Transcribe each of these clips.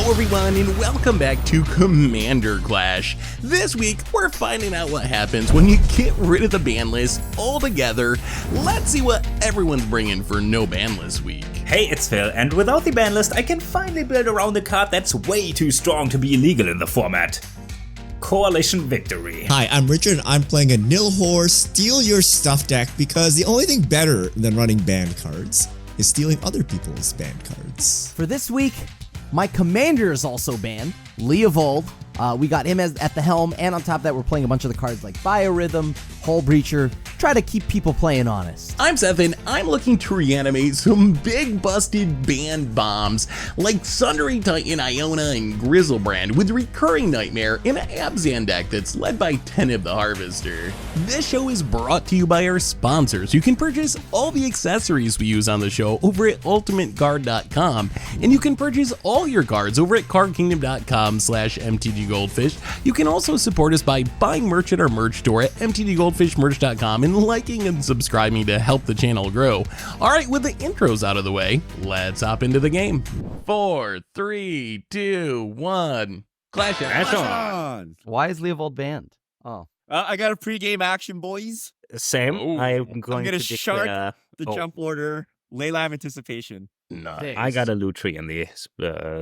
Hello everyone and welcome back to Commander Clash. This week we're finding out what happens when you get rid of the ban list altogether. Let's see what everyone's bringing for no ban list week. Hey, it's Phil, and without the ban list I can finally build around a card that's way too strong to be illegal in the format. Coalition Victory. Hi, I'm Richard and I'm playing a nil horse steal your stuff deck because the only thing better than running banned cards is stealing other people's banned cards. For this week, my commander is also banned, Leovold. We got him at the helm, and on top of that, we're playing a bunch of the cards like Biorhythm, Hull Breacher, try to keep people playing honest. I'm Seth and I'm looking to reanimate some big busted banned bombs like Sundering Titan, Iona, and Grizzlebrand with Recurring Nightmare in an Abzan deck that's led by Teneb the Harvester. This show is brought to you by our sponsors. You can purchase all the accessories we use on the show over at ultimateguard.com, and you can purchase all your cards over at cardkingdom.com/mtggoldfish. You can also support us by buying merch at our merch store at mtggoldfishmerch.com and liking and subscribing to help the channel grow. Alright, with the intros out of the way, let's hop into the game. 4, 3, 2, 1. Clash on. Why is Leovold banned? Oh. I got a pre-game action, boys. Same. Oh. I'm going I'm gonna to shark declare... the jump order, Leyline Anticipation. Nice. I got a Lutri in the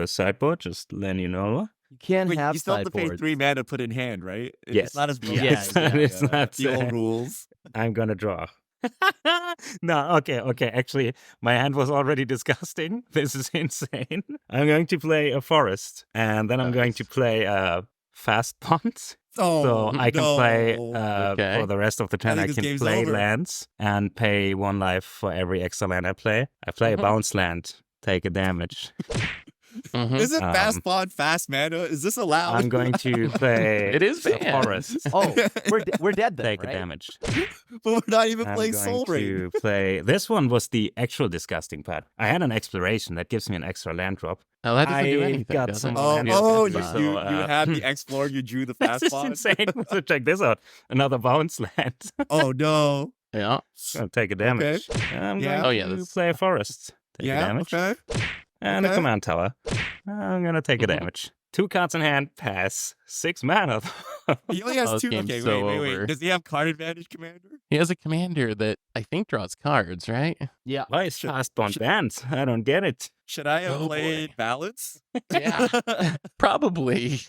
sideboard, just letting you know. You can't Wait, have you still have to pay sideboards. 3 mana to put in hand, right? Yes. It's not as broken Yeah, as it's not the old rules. I'm gonna draw. No, okay. Actually, my hand was already disgusting. This is insane. I'm going to play a forest, and then I'm going to play fast bonds. Oh, So I can play Okay. for the rest of the turn. I I think this can game's play over. lands and pay 1 life for every extra land I play. I play a bounce land, take a damage. Is it fast Um, bond, fast mana? Is this allowed? I'm going to play It is a banned. forest, Oh, we're dead then, take right? a damage. but we're not even I'm playing going Soul Ring. to play. This one was the actual disgusting part. I had an exploration that gives me an extra land drop. Oh, that doesn't do I anything, got does it? some Oh, land oh, drops, you, so, you had the Explorer, you drew the This fast is bond. insane. So check this out. Another bounce land. Oh, no. Yeah. Gonna take a damage. I'm Yeah. going Oh, yeah, to that's- play a forest. Take a Yeah, damage. okay. And a Okay. command tower. I'm gonna take a damage. 2 cards in hand, pass. 6 mana. He only has Oh, this 2. game's Okay, so wait. over. Does he have card advantage, Commander? He has a commander that I think draws cards, right? Yeah. Why is Should- fast bond should- banned? I don't get it. Should I have Oh, played boy. ballots? Yeah. Probably.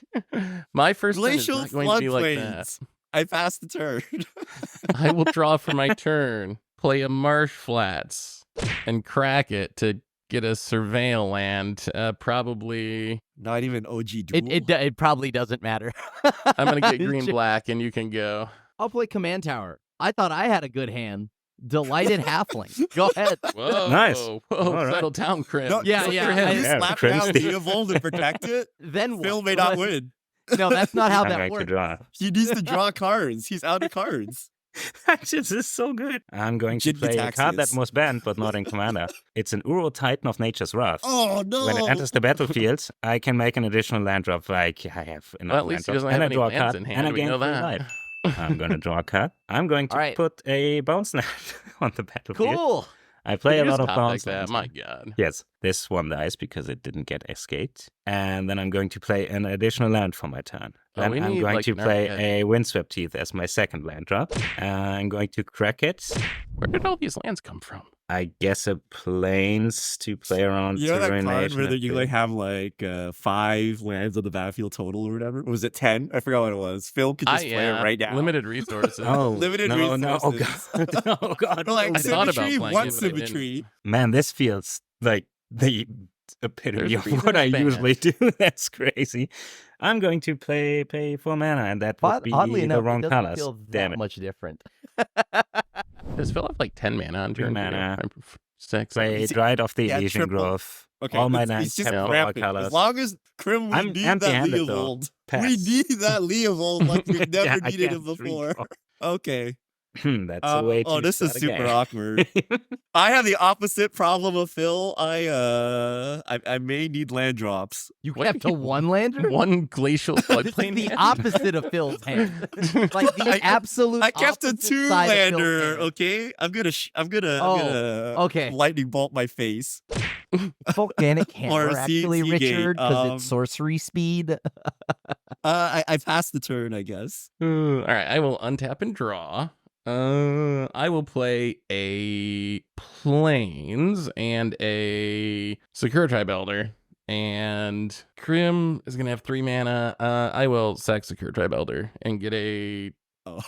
My first turn is Glacial not going to be like that. floodplains. I passed the turn. I will draw for my turn, play a Marsh Flats, and crack it to get a Surveil land. Probably, Not even OG duel. It probably doesn't matter. I'm going to get green-black, and you can go. I'll play Command Tower. I thought I had a good hand. Delighted Halfling. Go ahead. Whoa. Nice. Whoa, All right. settle down, Crim. No, Yeah, so yeah, if I- you Yeah, slap Prince down Steve. Leovold and protect it, Then Phil what? may not win. No, that's not how I'm that going to works. draw. He needs to draw cards. He's out of cards. This is so good. I'm going to Jin play a card that Gitaxias. was banned but not in Commander. It's an Uro Titan of Nature's Wrath. Oh, no. When it enters the battlefield, I can make an additional land drop like I have enough Well, at least he land doesn't drops, have and I any draw a lands card, in and hand. I We gain know 3 that. life. I'm going to draw a card. I'm going to All right. put a bounce land on the battlefield. Cool. I play You a lot just of top bounce deck that. lands. My God. Yes, this one dies because it didn't get escaped. And then I'm going to play an additional land for my turn. Oh, Then we I'm need, going like, to an play architect. a Windswept Teeth as my second land drop. I'm going to crack it. Where did all these lands come from? I guess a planes to play around. You know that card Ruination where and you thing. like have like 5 lands on the battlefield total or whatever? Or was it 10? I forgot what it was. Phil could just play it right now. Limited resources. Oh, Limited no, no, oh resources. god, oh god. Or like I thought about symmetry, playing what it, but I didn't. symmetry? Man, this feels like the epitome There's a of reason what I it's banned. usually do. That's crazy. I'm going to pay 4 mana, and that would be Oddly the enough, wrong it doesn't colors. feel that Damn it. much different. Does Phil have like 10 mana on 3 turn? mana. 6. Play Is it- Dried of the yeah, Elysian triple. Grove. Okay, All my it's lands just have 4 rampant. colors. As long as Krim, we I'm need that empty-handed, though. Leovold. Pass. We need that Leovold like we've never Yeah, I needed can't him before. redraw. Okay. That's a way to this is start a super game. awkward. I have the opposite problem of Phil. I may need land drops. You What? kept a one lander? One glacial floodplain. The hand? opposite of Phil's hand. Like the absolute. I kept a opposite side of Phil's two-lander. hand. Okay, I'm gonna okay. lightning bolt my face. Volcanic Hammer, Or actually, Seagate, Richard, because it's sorcery speed. I passed the turn, I guess. All right, I will untap and draw. I will play a Plains and a Sakura Tribe Elder. And Krim is going to have 3 mana. I will sack Sakura Tribe Elder and get a... Oh,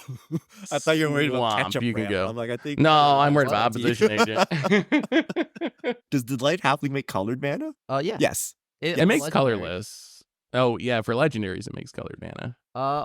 I thought you were worried about Swamp. ketchup You can ramp. go. I'm like, I think. No, I'm worried about Quality. opposition agent. Does Delight Halfling make colored mana? Yeah. Yes. It it's makes legendary. colorless. Oh, yeah, for legendaries, it makes colored mana.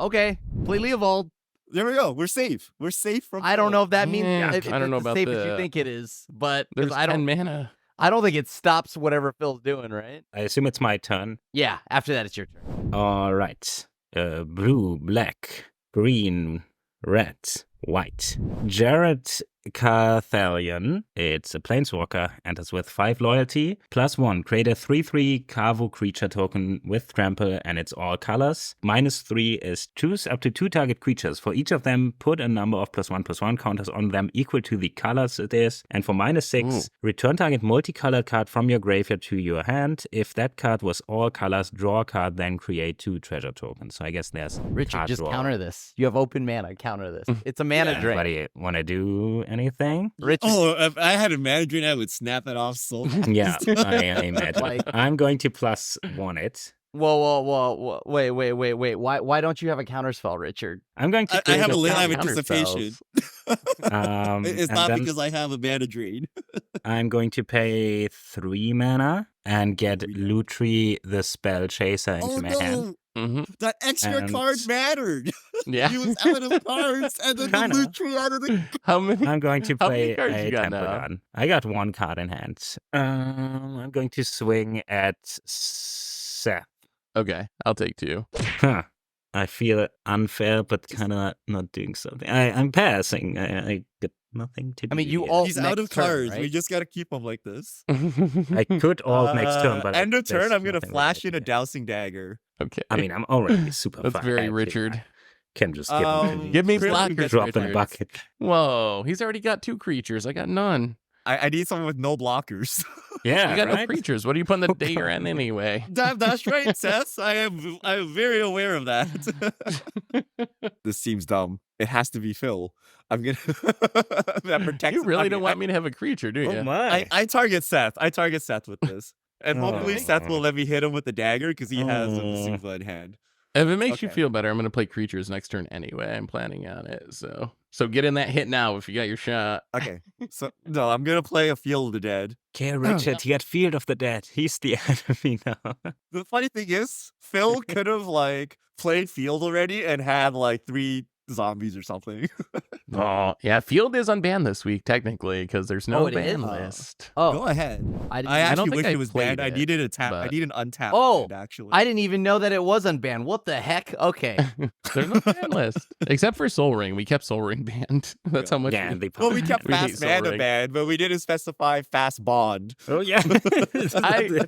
Okay. Play Leovold. There we go. We're safe. We're safe from. I don't know if that means Yeah, if I don't know it's as about safe as that. you think it is, but 'cause There's I 10 don't mana. I don't think it stops whatever Phil's doing, right? I assume it's my turn. Yeah, after that it's your turn. All right. Blue, black, green, red, white. Jared Carthalion. It's a planeswalker, enters with 5 loyalty. +1, create a 3/3 Carvo creature token with trample, and it's all colors. -3 is choose up to 2 target creatures. For each of them, put a number of +1/+1 counters on them equal to the colors it is. And for -6, return target multicolored card from your graveyard to your hand. If that card was all colors, draw a card, then create 2 treasure tokens. So I guess there's Richard, card just draw. counter this. You have open mana. Counter this. It's a mana drain. Anybody want to do anything? Richard, Oh, if I had a mana drain, I would snap it off so fast. Yeah, I imagine. Like- I'm going to +1 it. whoa. Wait. Why don't you have a counterspell, Richard? I'm going to I create have a a line of counter anticipation. It's and not then because I have a mana drain. I'm going to pay 3 mana and get Lutri the Spell Chaser into Oh my hand. Mm-hmm. that extra And- card mattered. Yeah. He was out of cards, and then Kinda. the loot tree out of the. How many? I'm going to How many play cards a you got Temple now? Gun. I got 1 card in hand. I'm going to swing at Seth. Okay, I'll take 2. Huh. I feel unfair, but kind of not doing something. I'm passing. I got nothing to do. I mean, you here. all- He's out of next turn, cards. We right? just gotta keep him like this. I could all next turn, but end of turn, there's I'm gonna nothing flash really in a to do. dowsing dagger. Okay. I mean, I'm already super that's far very ahead, Richard. Can just give him Give me Chris, blockers, you get drop in a Richard. bucket. Whoa, he's already got 2 creatures. I got none. I need someone with no blockers. Yeah, You got no right? creatures. What are you putting the dagger in anyway? That's right, Seth. I'm very aware of that. This seems dumb. It has to be Phil. I'm gonna that protects. You really I don't mean, want me to have a creature, do you? Oh my! I target Seth. I target Seth with this, and hopefully Oh. Seth will let me hit him with the dagger because he has a Oh. Super in hand. If it makes you Okay. feel better, I'm going to play creatures next turn anyway. I'm planning on it. So get in that hit now if you got your shot. Okay, so no, I'm gonna play a Field of the Dead. Okay, Richard, he had Field of the Dead. He's the enemy now. The funny thing is, Phil could have like played Field already and had like 3 zombies or something. Oh, yeah. Field is unbanned this week, technically, because there's no Oh, it ban is? list. Oh, Go ahead. I didn't. I don't actually think wish I it was played banned. I it, needed a tap. I but- need an untap. Oh, band, actually. I didn't even know that it was unbanned. What the heck? Okay. There's no ban list. Except for Soul Ring. We kept Soul Ring banned. That's how much. Yeah, we- they Well, we kept We hate Fast Soul Mana Ring. banned, but we didn't specify Fast Bond. Oh yeah.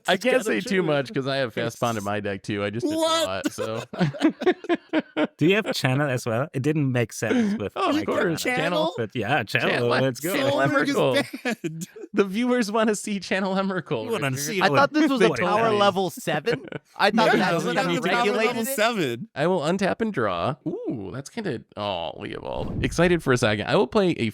I can't say too much because I have Fast Bond in my deck too. I just did What? it, so. Do you have channel as well? It didn't make sense with Oh, of my course, card. channel. But yeah, channel. Channel. Let's go. Channel Soul Ring is Emrakul. banned. The viewers want to see Channel Emrakul. You wanna Richard. see I what- thought this was a what it tower is. level 7. I thought Yeah, that doesn't was have how to you be power regulated level it. 7. I will untap and draw. Ooh, that's kind of Leovold. Excited for a second. I will play a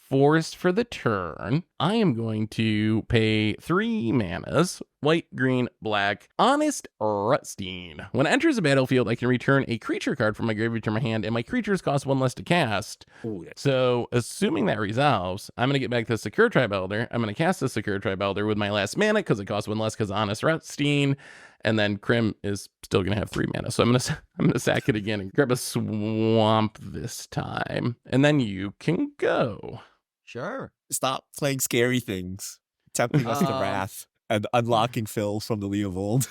Forest for the turn. I am going to pay 3 manas, white, green, black, Honest Rutstein. When it enters the battlefield, I can return a creature card from my graveyard to my hand, and my creatures cost 1 less to cast. Ooh, yeah. So, assuming that resolves, I'm going to get back to the Sakura Tribe Elder. I'm going to cast the Sakura Tribe Elder with my last mana because it costs 1 less because Honest Rutstein. And then Krim is still going to have 3 mana. So I'm going to sack it again and grab a swamp this time. And then you can go. Sure. Stop playing scary things, tempting us to Uh, wrath, and unlocking Phil from the Leovold.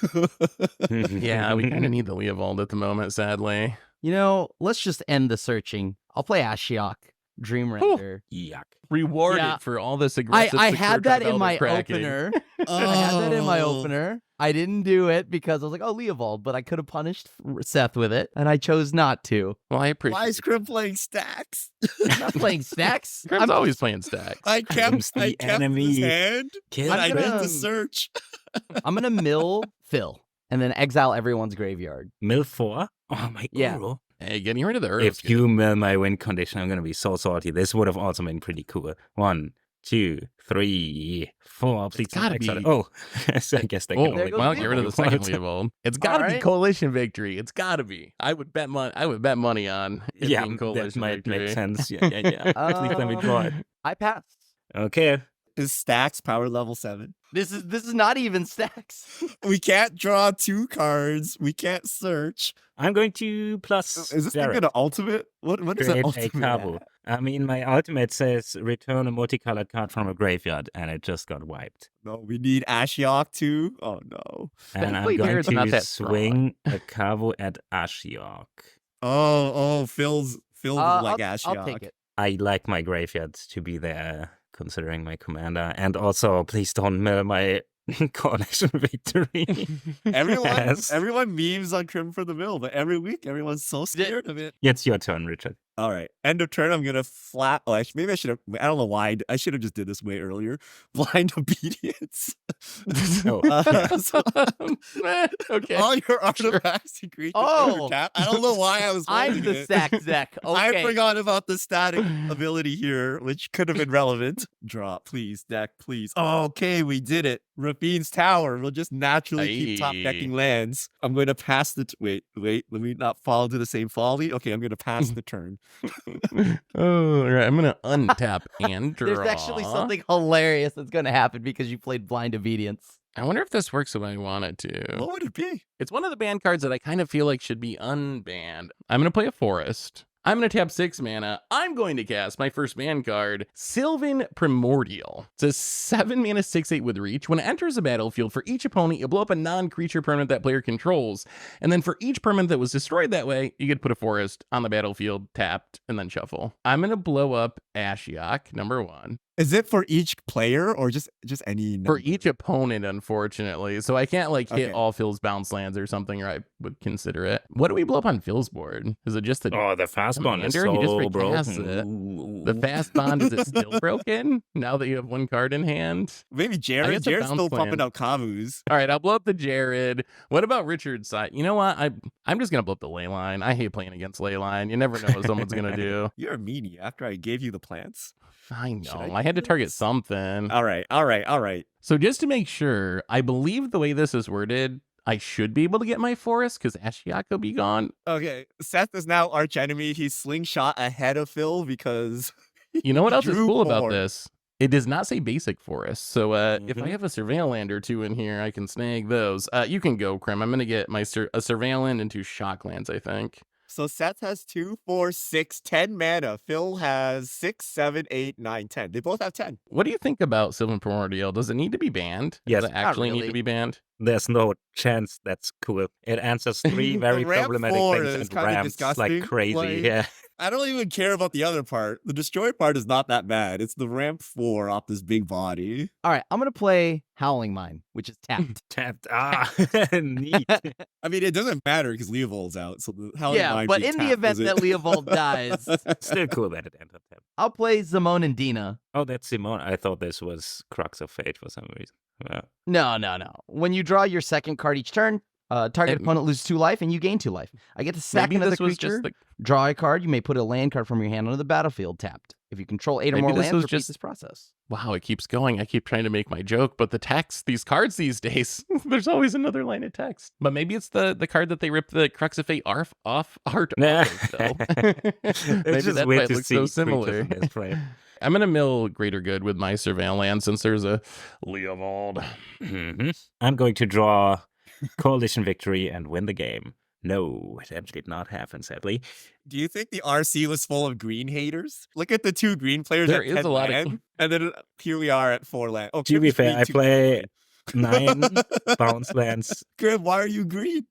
Yeah, we kind of need the Leovold at the moment, sadly. You know, let's just end the searching. I'll play Ashiok. Dream Render. Yuck. Rewarded Yeah. for all this aggressive. I secure had that in velvet my cracking. opener. I had that in my Oh. opener. I didn't do it because I was like, oh, Leovold, but I could have punished Seth with it, and I chose not to. Well, I appreciate. Why is Crim playing stacks? I'm not playing stacks. Grim's always playing stacks. I kept Crim's the his enemy. hand, Kill and I did gonna- the search. I'm gonna mill Phil and then exile everyone's graveyard. Mill 4? Oh my Yeah. god. Hey, getting rid of the earth. If you mill my win condition, I'm gonna be so salty. This would have also been pretty cool. 1, 2, 3, 4. Please don't gotta exile be- it. Oh, so I guess they Oh, can there only goes well, get rid of the second one. Leovold. It's got to be Alright. coalition victory. It's got to be. I would bet money on it Yeah, being that coalition might victory. make sense. Yeah. Please let me draw it. I passed. Okay. Is stacks power level 7? This is not even stacks. We can't draw 2 cards. We can't search. I'm going to plus. Is this thing Jared. gonna ultimate? What is an Create a ultimate? cabo. I mean, my ultimate says return a multicolored card from a graveyard, and it just got wiped. No, we need Ashiok too. Oh no. And I'm Thankfully, going Jared's not to that strong. swing a cabo at Ashiok. Oh, Phil's like Ashiok. I'll take it. I like my graveyard to be there, considering my commander. And also, please don't mill my coalition victory. Everyone memes on Crim for the Mill, but every week everyone's so scared of it. It's your turn, Richard. All right, end of turn. I'm gonna flat. Oh, maybe I should have. I don't know why. I should have just did this way earlier. Blind obedience. Oh, So Okay. all your artifacts and creatures Oh. are tapped. I don't know why I was. I'm holding the it. stacks deck. I Okay. forgot about the static ability here, which could have been relevant. Draw, please, deck, please. Okay, we did it. Rafine's Tower. We'll just naturally keep top decking Aye. lands. I'm going to pass the. Wait. Let me not fall into the same folly. Okay, I'm going to pass the turn. Oh, all right. I'm gonna untap and draw. There's actually something hilarious that's going to happen because you played blind obedience. I wonder if this works the way I want it to. What would it be? It's one of the banned cards that I kind of feel like should be unbanned. I'm going to play a forest. I'm going to tap 6 mana. I'm going to cast my first ban card, Sylvan Primordial. It's a 7 mana 6/8 with reach. When it enters the battlefield, for each opponent, you blow up a non-creature permanent that player controls. And then for each permanent that was destroyed that way, you could put a forest on the battlefield, tapped, and then shuffle. I'm going to blow up Ashiok, number 1. Is it for each player or just any For number? each opponent, unfortunately. So I can't like hit Okay. all Phil's bounce lands or something, or I would consider it. What do we blow up on Phil's board? Is it just the Oh, the fast bond is Commander, he just so recasts broken. the fast bond? Is it still broken now that you have 1 card in hand? Maybe I Jared. guess a Jared's still bounce pumping land. out Kavus. All right, I'll blow up the Jared. What about Richard's side? You know what? I'm just gonna blow up the Leyline. I hate playing against Leyline. You never know what someone's gonna do. You're a meanie. After I gave you the plants. I Should know. I I had to do target this? something. All right. So just to make sure, I believe the way this is worded, I should be able to get my forest because Ashiok will be gone. Okay, Seth is now arch enemy. He's slingshot ahead of Phil because You know what else is Drew cool about Ford. this? It does not say basic forest. So if I Mhm. have a surveil land or 2 in here, I can snag those. You can go, Krim. I'm going to get my a surveil land and 2 shock lands, I think. so Seth has 2, 4, 6, 10 mana. Phil has 6, 7, 8, 9, 10. They both have 10. What do you think about Sylvan Primordial? Does it need to be banned? Yes. Does it actually need to really. be banned? There's no chance that's cool. It answers 3 very ramp problematic 4 things is and kinda ramps disgusting, like crazy. like- Yeah. I don't even care about the other part. The destroy part is not that bad. It's the ramp 4 off this big body. All right, I'm going to play Howling Mine, which is tapped. Tapped. Ah, neat. I mean, it doesn't matter because Leovold's out. So how Yeah, but in the event that Leovold dies, Still cool that it entered tap. I'll play Zamon and Dina. Oh, that's Simone. I thought this was Crux of Fate for some reason. No. When you draw your second card each turn, target And- opponent loses 2 life and you gain 2 life. I get to sack Maybe another this was creature, just the draw a card. You may put a land card from your hand onto the battlefield tapped. If you control 8 or Maybe more this lands, was repeat just- this process. Wow, it keeps going. I keep trying to make my joke, but the text, these cards these days, there's always another line of text. But maybe it's the card that they ripped the Crux of Fate off art. Nah. off of, though. It's Maybe just that's why weird it to looks see so creatures similar. in this play. I'm gonna mill Greater Good with my Surveil land since there's a Leovold. Mhm. I'm going to draw Coalition Victory and win the game. No, that did not happen, sadly. Do you think the RC was full of green haters? Look at the 2 green players There at is 10 a lot of- land, and then here we are at 4 land. Oh, To be Grim's fair, green, I 2 play green. 9 bounce lands. Grim, why are you green?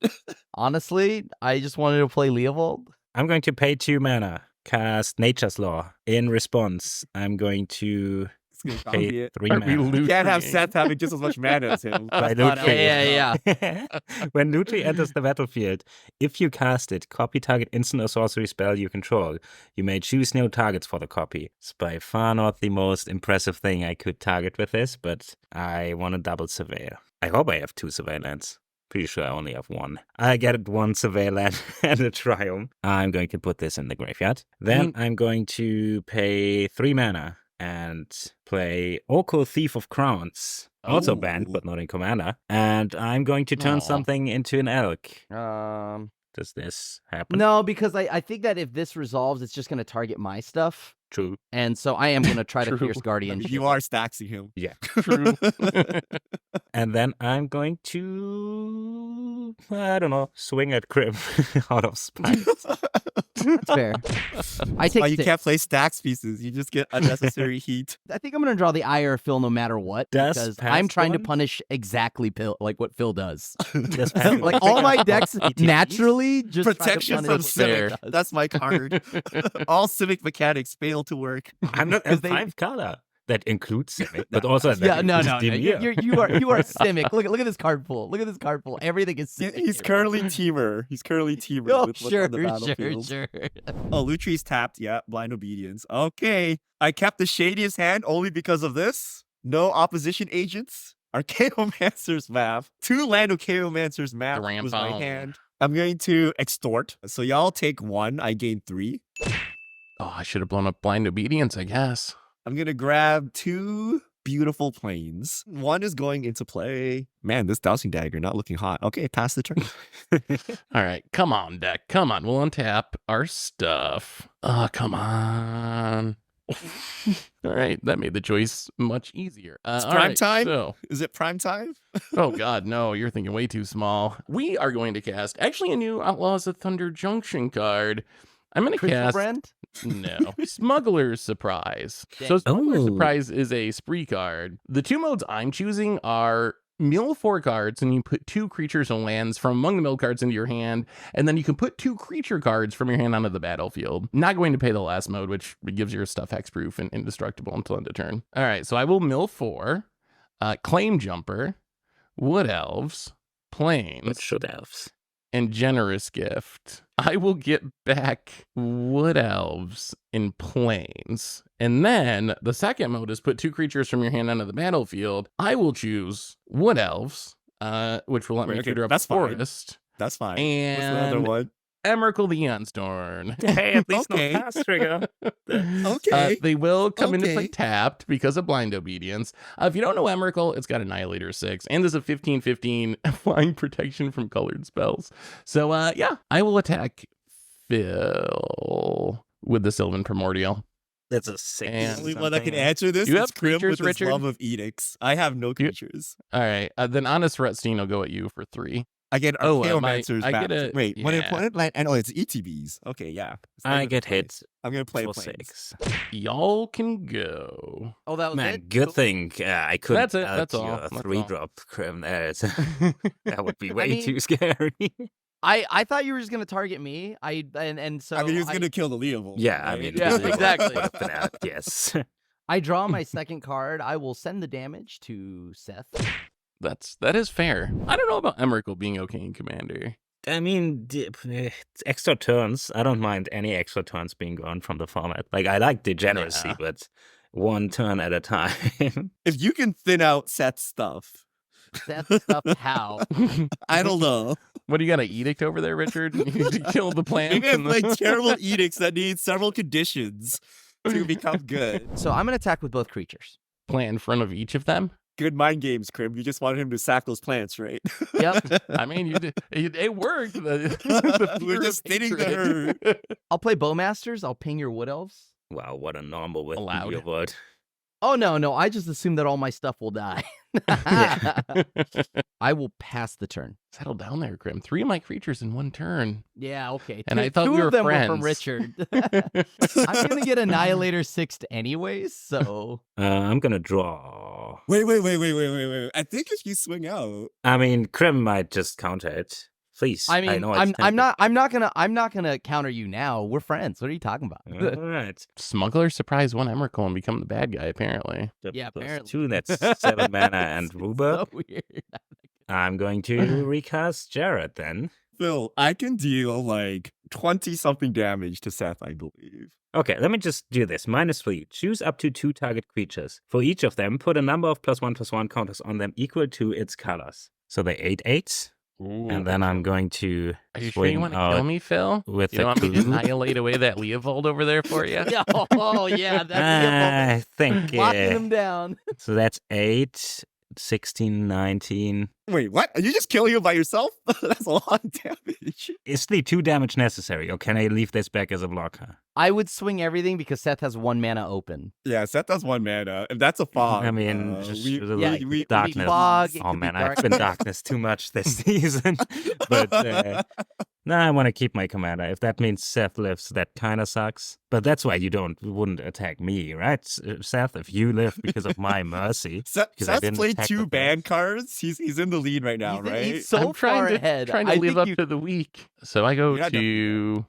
Honestly, I just wanted to play Leovold. I'm going to pay 2 mana. cast Nature's Law. In response, I'm going to It's gonna pay copy it. 3 Are we mana. You can't have looting? Seth having just as much mana as him. By That's not Lutri. how it Yeah, works. yeah. When Lutri enters the battlefield, if you cast it, copy target instant or sorcery spell you control. You may choose no targets for the copy. It's by far not the most impressive thing I could target with this, but I want a double surveyor. I hope I have 2 surveyor lands. Pretty sure I only have 1. I get 1 surveyor land and a triumph. I'm going to put this in the graveyard. Then I'm going to pay 3 mana and play Orko Thief of Crowns. Also banned, Ooh. but not in Commander. And I'm going to turn Aw. something into an elk. Um, Does this happen? no, because I think that if this resolves, it's just going to target my stuff. True. And so I am going to try to True. Fierce I Guardian. mean, you are staxing him. Yeah. True. And then I'm going to, I don't know, swing at Grim out of spite. That's fair. I take Oh, you 6. can't play stacks pieces. You just get unnecessary heat. I think I'm going to draw the ire of Phil no matter what. Does because pass I'm trying to one? punish exactly like what Phil does. Does Like all my decks ETBs? naturally just Protection try to from punish what Phil Civic. does. That's my card. All Civic mechanics fail to work. I'm not a 'Cause they- 5 color. That includes Civic, but also that Yeah, no, includes no, no. Dimir. You are Simic. Look at this card pool. Look at this card pool. Everything is Simic. He's here. currently Teamer. He's currently Teamer Oh, with what's sure, on the battlefield. sure. Oh, Lutri's tapped. Yeah, blind obedience. Okay. I kept the shadiest hand only because of this. No opposition agents. Archaeomancer's map. 2 land Archaeomancer's map was my Grandpa. hand. I'm going to extort. So y'all take 1. I gain 3. Oh, I should have blown up blind obedience, I guess. I'm going to grab 2 beautiful planes. 1 is going into play. Man, this Dowsing Dagger not looking hot. Okay, pass the turn. All right, come on, deck. Come on, we'll untap our stuff. Oh, come on. All right, that made the choice much easier. It's all prime right, time? So, Is it prime time? oh God, no, you're thinking way too small. We are going to cast actually a new Outlaws of Thunder Junction card. I'm going to Crystal cast Brand? no Smuggler's Surprise. Dang. So Smuggler's Oh. Surprise is a spree card. The 2 modes I'm choosing are mill 4 cards, and you put 2 creatures and lands from among the mill cards into your hand, and then you can put 2 creature cards from your hand onto the battlefield. Not going to pay the last mode, which gives your stuff hexproof and indestructible until end of turn. All right, so I will mill 4, Claim Jumper, Wood Elves, Plains, What should elves? and Generous Gift. I will get back Wood Elves in Plains. And then the second mode is put 2 creatures from your hand onto the battlefield. I will choose Wood Elves, which will let me Okay, tutor up that's a fine. forest. That's fine. What's the other And one? Emrakul the Eonstorn. Hey, at least Okay. no pass trigger. Okay. They will come into play Okay. tapped because of blind obedience. If you don't know Emrakul, it's got Annihilator 6, and there's a 15/15 flying protection from colored spells. So yeah, I will attack Phil with the Sylvan Primordial. That's a 6. And- The only one that can answer this You is have Krim creatures, with his Richard? love of edicts. I have no creatures. All right, then Honest Retstein will go at you for 3. I get Oh, Archaeomancer's I map. get a- Wait, one yeah. opponent land, and it's ETBs. Okay, yeah. It's not I even get a play. hit I'm gonna play for planes. 6. Y'all can go. Oh, that was Man, it? good Cool. thing I couldn't That's it, out that's all, your that's all. 3-drop Crim there. That would be way mean- too scary. I thought you were just gonna target me. And so I mean, he was gonna kill the Leovold. Yeah, I right? mean, Yeah, would have exactly. been out, yes. I draw my second card. I will send the damage to Seth. That is fair. I don't know about Emrakul being okay in Commander. I mean, it's extra turns. I don't mind any extra turns being gone from the format. Like, I like degeneracy, Yeah. but 1 turn at a time. If you can thin out Seth's stuff, Seth stuff how? I don't know. What do you got, an edict over there, Richard? You need to kill the plant. Maybe I play terrible edicts that need several conditions to become good. So I'm gonna attack with both creatures. plant in front of each of them. Good mind games, Krim. You just wanted him to sack those plants, right? Yep. I mean, it worked. The We're fear just of thinning the hatred. I'll play Bowmasters. I'll ping your Wood Elves. Wow, what a normal with Allowed. your word. Oh no, I just assume that all my stuff will die. Yeah. I will pass the turn. Settle down there, Grim. 3 of my creatures in 1 turn. Yeah, okay. And Two- I thought two we were of them were from friends. Richard. I'm gonna get Annihilator 6 anyways, so I'm gonna draw. Wait. I think if you swing out, I mean, Krim might just counter it. Please. I mean, know I'm it's tempting. I'm not gonna counter you now. We're friends. What are you talking about? All right. Smuggler surprise one Emrakul and become the bad guy, apparently. Yeah, Plus apparently. 2, that's 7 mana and Ruba. So weird. I'm going to recast Jared then. Phil, I can deal like 20 something damage to Seth, I believe. Okay, let me just do this. -3. Choose up to 2 target creatures. For each of them, put a number of +1/+1 counters on them equal to its colors. So they 8/8. And then I'm going to Are you sure you swing want to out kill me, Phil? with You a want me to coup. annihilate away that Leovold over there for you? Yeah, yeah, that's I think locking them down. so. That's 8, 16, 19. Wait, what? Are you just killing him by yourself? That's a lot of damage. Is the 2 damage necessary, or can I leave this back as a blocker? I would swing everything because Seth has 1 mana open. Yeah, Seth has 1 mana. If that's a fog, I mean, just yeah, darkness. fog, it Oh could be man, I've been darkness. darkness too much this season. But no, I want to keep my commander. If that means Seth lives, that kind of sucks. But that's why you wouldn't attack me, right, Seth? If you live because of my mercy. Seth, because I Seth's didn't played attack 2 with ban cards. He's in the lead right now, right? He's so I'm trying far to, ahead. trying to I live think up you- to the week. So I go You're not to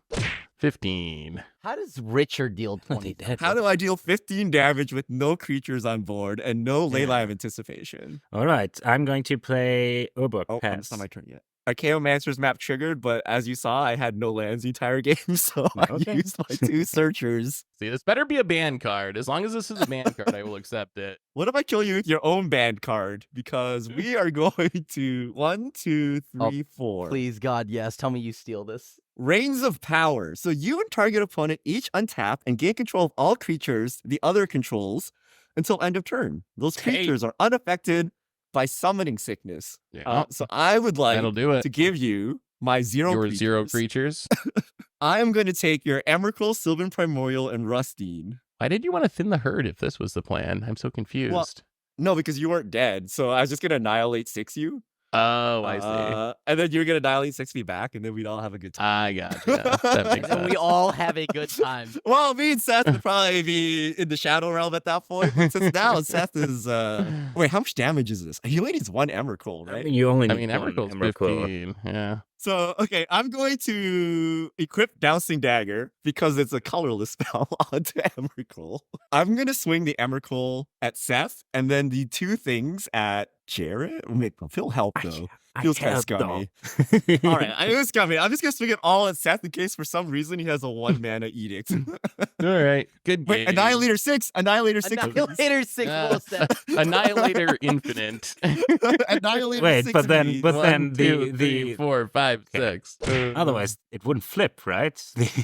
15. How does Richard deal 20 damage? How do I deal 15 damage with no creatures on board and no Leyline of Anticipation? All right, I'm going to play Urborg Oh, Pass. it's not my turn yet. Archaeomancer's map triggered, but as you saw, I had no lands the entire game, so Okay. I used my 2 searchers. See, this better be a ban card. As long as this is a ban card, I will accept it. What if I kill you with your own band card? Because we are going to 1, 2, 3, 4. Please, God, yes. Tell me you steal this. Reigns of Power. So you and target opponent each untap and gain control of all creatures the other controls until end of turn. Those Hey. creatures are unaffected by summoning sickness. Yeah, So I would like that'll do it. to give you my 0 Your creatures. 0 creatures. I am going to take your Emrakul, Sylvan Primordial, and Rustine. Why did you want to thin the herd if this was the plan? I'm so confused. No, because you weren't dead. So I was just going to annihilate 6 you. Oh, I see. And then you're going to annihilate 6 me back, and then we'd all have a good time. I got you. That makes And sense. we all have a good time. Well, me and Seth would probably be in the Shadow Realm at that point. But since now Seth is... Wait, how much damage is this? He only needs 1 Emrakul, I right? mean, you only I need mean, one Emrakul's Emrakul. 15. Yeah. So, okay, I'm going to equip Dousing Dagger because it's a colorless spell onto Emrakul. I'm going to swing the Emrakul at Seth and then the 2 things at Jared. Phil help though. Feels kind of scummy. All right, I know it's scummy. I'm just going to swing it all at Seth in case for some reason he has a 1 mana edict. All right. Good game. Wait, Annihilator 6. Annihilator 6. please. Annihilator 6 will set. Annihilator Infinite. Annihilator Wait, 6. but then, please. but then 1, 2, the 3, 4, 5, Okay. 6. otherwise it wouldn't flip, right?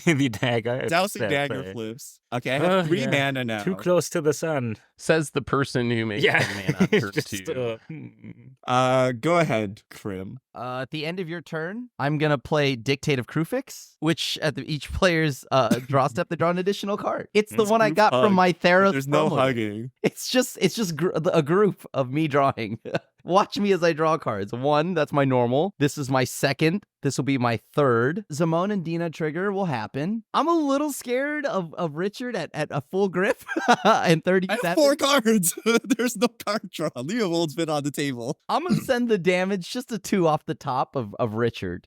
The dagger. Dousing Seth, Dagger flips. Okay, I have Oh, 3 yeah. mana now. Too close to the sun. Says the person who makes Yeah. the man on turn Just, 2. Go ahead, Krim. At the end of your turn, I'm gonna play Dictate of Krufix, which at each player's draw step they draw an additional card. It's the It's one I group got hug. from my Theros. There's no promo. hugging. It's just a group of me drawing. Watch me as I draw cards. 1, that's my normal. This is my 2nd. This will be my 3rd. Zamon and Dina trigger will happen. I'm a little scared of Richard at a full grip and I 37. have 4 cards. There's no card draw. Leovold's been on the table. I'm gonna send the damage just a 2 off the top of Richard.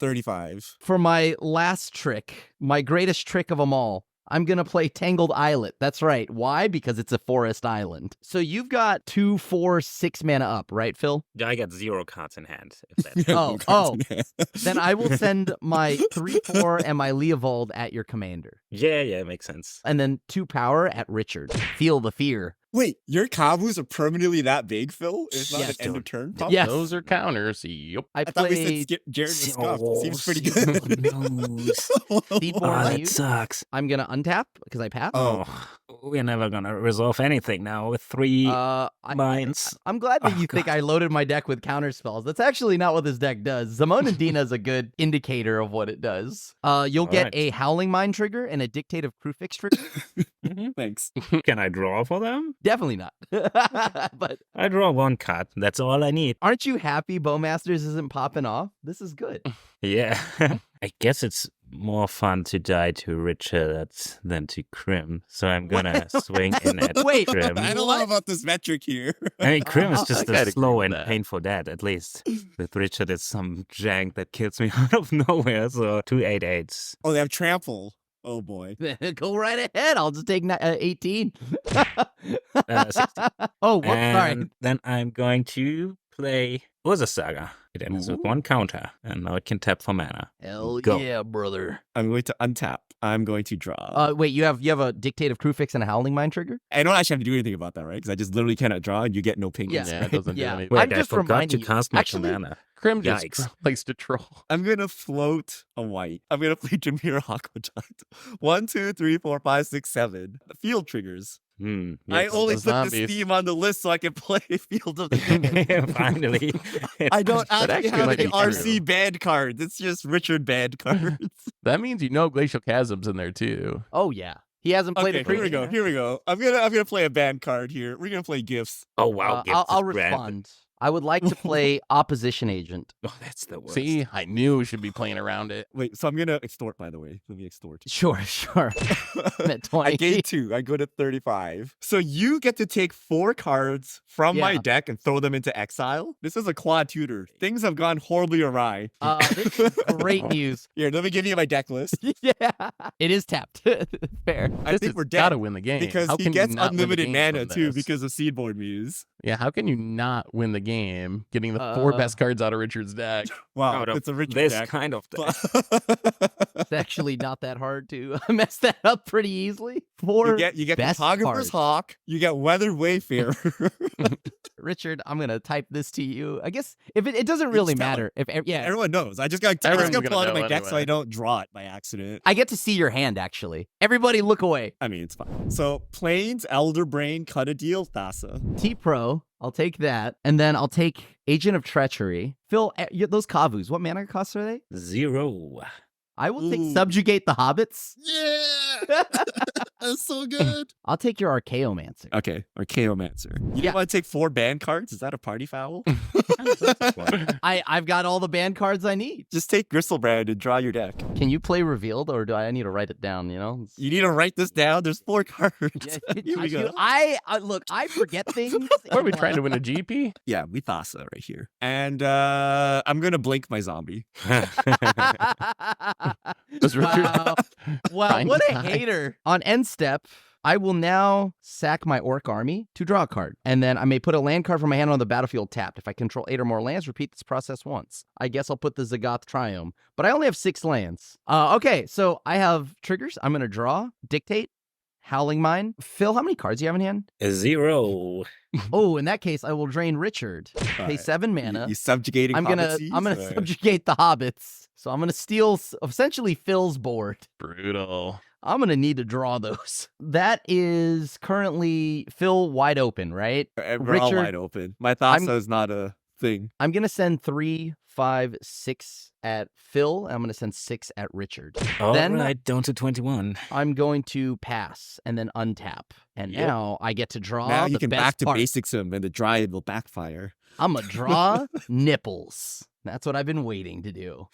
35. For my last trick, my greatest trick of them all, I'm going to play Tangled Islet. That's right. Why? Because it's a forest island. So you've got 2, 4, 6 mana up, right, Phil? I got 0 cards in hand. If that's Oh, oh. Then I will send my 3, 4 and my Leovold at your commander. yeah, makes sense. And then 2 power at Richard. Feel the fear. Wait, your Kabus are permanently that big, Phil? It's not Yes. an end of turn pump? Yes. Those are counters. Yep. I I thought we said played skip Jared was scuffed. Oh, Seems pretty good. Seedborn Oh, on that you. sucks. I'm going to untap because I pass. Oh. We're never gonna resolve anything now with 3 mines. I'm glad that Oh, you think God. I loaded my deck with counter spells. That's actually not what this deck does. Zamon and Dina is a good indicator of what it does. You'll get Alright. a Howling Mine trigger and a Dictate of Krufix trigger. Thanks. Can I draw for them? Definitely not. But I draw 1 card. That's all I need. aren't you happy Bowmasters isn't popping off? This is good. Yeah. I guess it's more fun to die to Richard than to Krim, so I'm gonna swing in at Wait, Krim. I don't know about this metric here. I mean, Krim is I just gotta a slow agree and with that. painful death, at least. With Richard, it's some jank that kills me out of nowhere, so 2 8/8s. Oh, they have trample. Oh boy. Go right ahead. I'll just take 18. 16. Oh, whoops, sorry. And then I'm going to play Urza Saga. It ends with 1 counter, and now it can tap for mana. Hell Go. yeah, brother. I'm going to untap. I'm going to draw. Wait, you have a Dictate of Crew Fix and a Howling Mine trigger? I don't actually have to do anything about that, right? Because I just literally cannot draw and you get no pingings. Yeah, it doesn't do Yeah. anything. Wait, I'm I just forgot to reminding you. cast my Actually, mana. Krim just Yikes. likes to troll. I'm gonna float a white. I'm gonna play Jameer Aqueduct. 1, 2, 3, 4, 5, 6, 7. Field triggers. Hmm. I yes. only the put the zombies. Steam on the list so I can play Field of the Dead. Finally. I don't That actually actually have might any be true. RC band cards. It's just Richard band cards. That means you know Glacial Chasm's in there too. Oh, yeah. He hasn't played Okay, a creature. here we go. I'm gonna play a band card here. We're gonna play gifts. Oh, wow. I'll respond. I would like to play Opposition Agent. Oh, that's the worst. See, I knew we should be playing around it. Wait, so I'm gonna extort, by the way. Let me extort. Sure. I'm at 20. I gain 2. I go to 35. So you get to take 4 cards from my Yeah. deck and throw them into exile. This is a quad tutor. Things have gone horribly awry. This is great news. Here, let me give you my deck list. Yeah. It is tapped. Fair. I This think has we're gotta dead win the game. because How he can you gets not win the unlimited game mana from too this? because of Seedborn Muse. Yeah, how can you not win the game getting the 4 best cards out of Richard's deck? Wow, Out of it's a Richard this deck. kind of deck. It's actually not that hard to mess that up pretty easily. you get best Photographer's cards. Hawk. You get Weathered Wayfarer. Richard, I'm gonna type this to you. I guess if it doesn't really Just tell matter. If yeah, Everyone knows. I just got Everyone's to pull gonna out of my know deck so anyway. I don't draw it by accident. I get to see your hand. Actually, everybody look away. I mean, it's fine. So Plains, Elder Brain, Cut a Deal, Thassa. T Pro. I'll take that, and then I'll take Agent of Treachery. Phil, those Kavus. What mana costs are they? 0. I will take Ooh. Subjugate the Hobbits. Yeah, that's so good. I'll take your Archaeomancer. Okay, Archaeomancer. You Yeah. want to take 4 band cards? Is that a party foul? I've got all the band cards I need. Just take Gristlebrand and draw your deck. Can you play Revealed, or do I need to write it down? You know. You need to write this down. There's 4 cards. Yeah, Here we go. dude, look. I forget things. What are we trying to win a GP? Yeah, we Thassa right here. And I'm gonna blink my zombie. Does Richard Wow, trying what to a die? hater. On end step, I will now sack my Orc army to draw a card. And then I may put a land card from my hand on the battlefield tapped. If I control 8 or more lands, repeat this process once. I guess I'll put the Zagoth Triome. But I only have 6 lands. Okay, so I have triggers. I'm going to draw, Dictate, Howling Mine. Phil, how many cards do you have in hand? 0. Oh, in that case, I will drain Richard. Pay Alright. 7 mana. You subjugating I'm gonna Hobbitsies? Or- subjugate the hobbits. So I'm gonna steal essentially Phil's board. Brutal. I'm gonna need to draw those. That is currently Phil wide open, right? We're all Richard, wide open. My Thassa is not a thing. I'm gonna send 3, 5, 6 at Phil. And I'm gonna send 6 at Richard. All Then- right, down to 21. I'm going to pass and then untap. And Yep. now I get to draw Now the you can best back to part. basics him and the Dryad will backfire. I'm gonna draw nipples. That's what I've been waiting to do.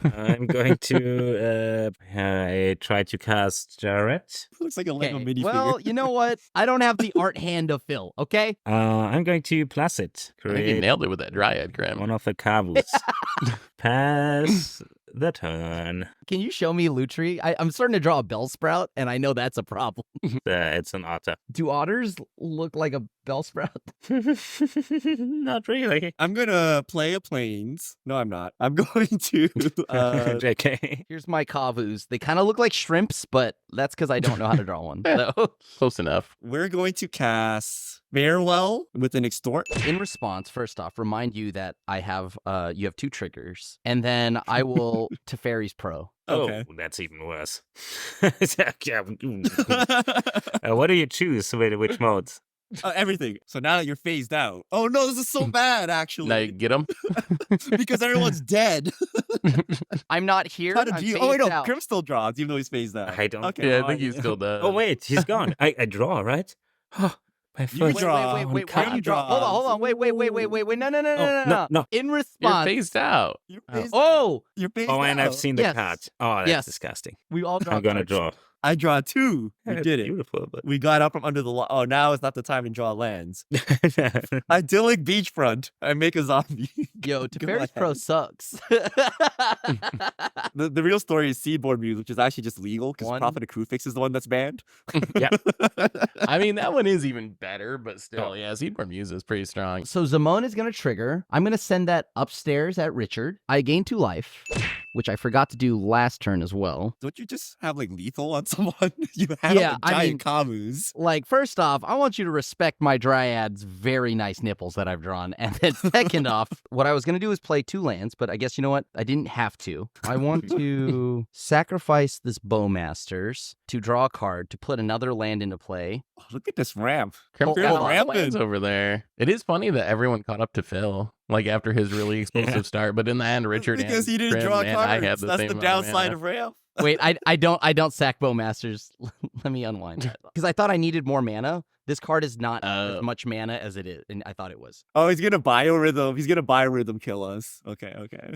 I'm going to I try to cast Jarrett. Looks like a Lego Okay, minifigure. well, you know what? I don't have the art hand of Phil, okay? I'm going to Placid. I think you Create nailed it with that Dryad, Grim. one of the Kavus. Pass the turn. Can you show me Lutri? I'm starting to draw a Bellsprout, and I know that's a problem. It's an otter. Do otters look like a Bellsprout? Not really. I'm gonna play a Plains. No, I'm not. I'm going to JK. Here's my Kavus. They kind of look like shrimps, but that's because I don't know how to draw one. So, Close enough. we're going to cast Farewell with an extort. in response, first off, remind you that I have you have 2 triggers, and then I will Teferi's Pro. Okay. Oh, that's even worse. Yeah. What do you choose with which modes? Everything. So now that you're phased out. Oh no, this is so bad Now you actually. get him. Because everyone's dead. I'm not here. How did I'm you? Oh wait, phased no, out. Grim still draws even though he's phased out. I don't. Okay. Yeah, I think he still does. Oh wait, he's gone. I draw, right? My You first draw. Wait. Where card. do you draw? Hold on. Wait. No. No. In You're response, phased out. You're phased oh, You're phased Oh, and I've out. seen the Yes. card. Oh, that's Yes. disgusting. we all draw. I'm gonna cards. draw. I draw 2. We It's did it. Beautiful, but We got up from under the Oh, now is not the time to draw lands. Idyllic beachfront. I make a zombie. Yo, Go Teferi's Pro ahead. sucks. The real story is Seedboard Muse, which is actually just legal because One. Prophet of Crewfix is the one that's banned. Yeah. I mean, that one is even better, but still, yeah, Seedborn Muse is pretty strong. So Zamon is going to trigger. I'm going to send that upstairs at Richard. I gain 2 life, which I forgot to do last turn as well. Don't you just have like lethal on someone? You have Yeah, like, I giant Kamus. Like, first off, I want you to respect my Dryad's very nice nipples that I've drawn. And then second off, what I was going to do is play 2 lands, but I guess you know what? I didn't have to. I want to sacrifice this Bowmasters to draw a card to put another land into play. Oh, look at this ramp. Crimp Hold got a on. lot of lands over there. It is funny that everyone caught up to Phil, like after his really explosive start, but in the end, Richard Because and he didn't Crim draw and cards. I had the That's same the amount downside mana. of ramp. Wait, I don't sack Bowmasters. Let me unwind that. Because I thought I needed more mana. This card is not as much mana as it is, and I thought it was. Oh, he's gonna biorhythm. He's gonna biorhythm kill us. Okay.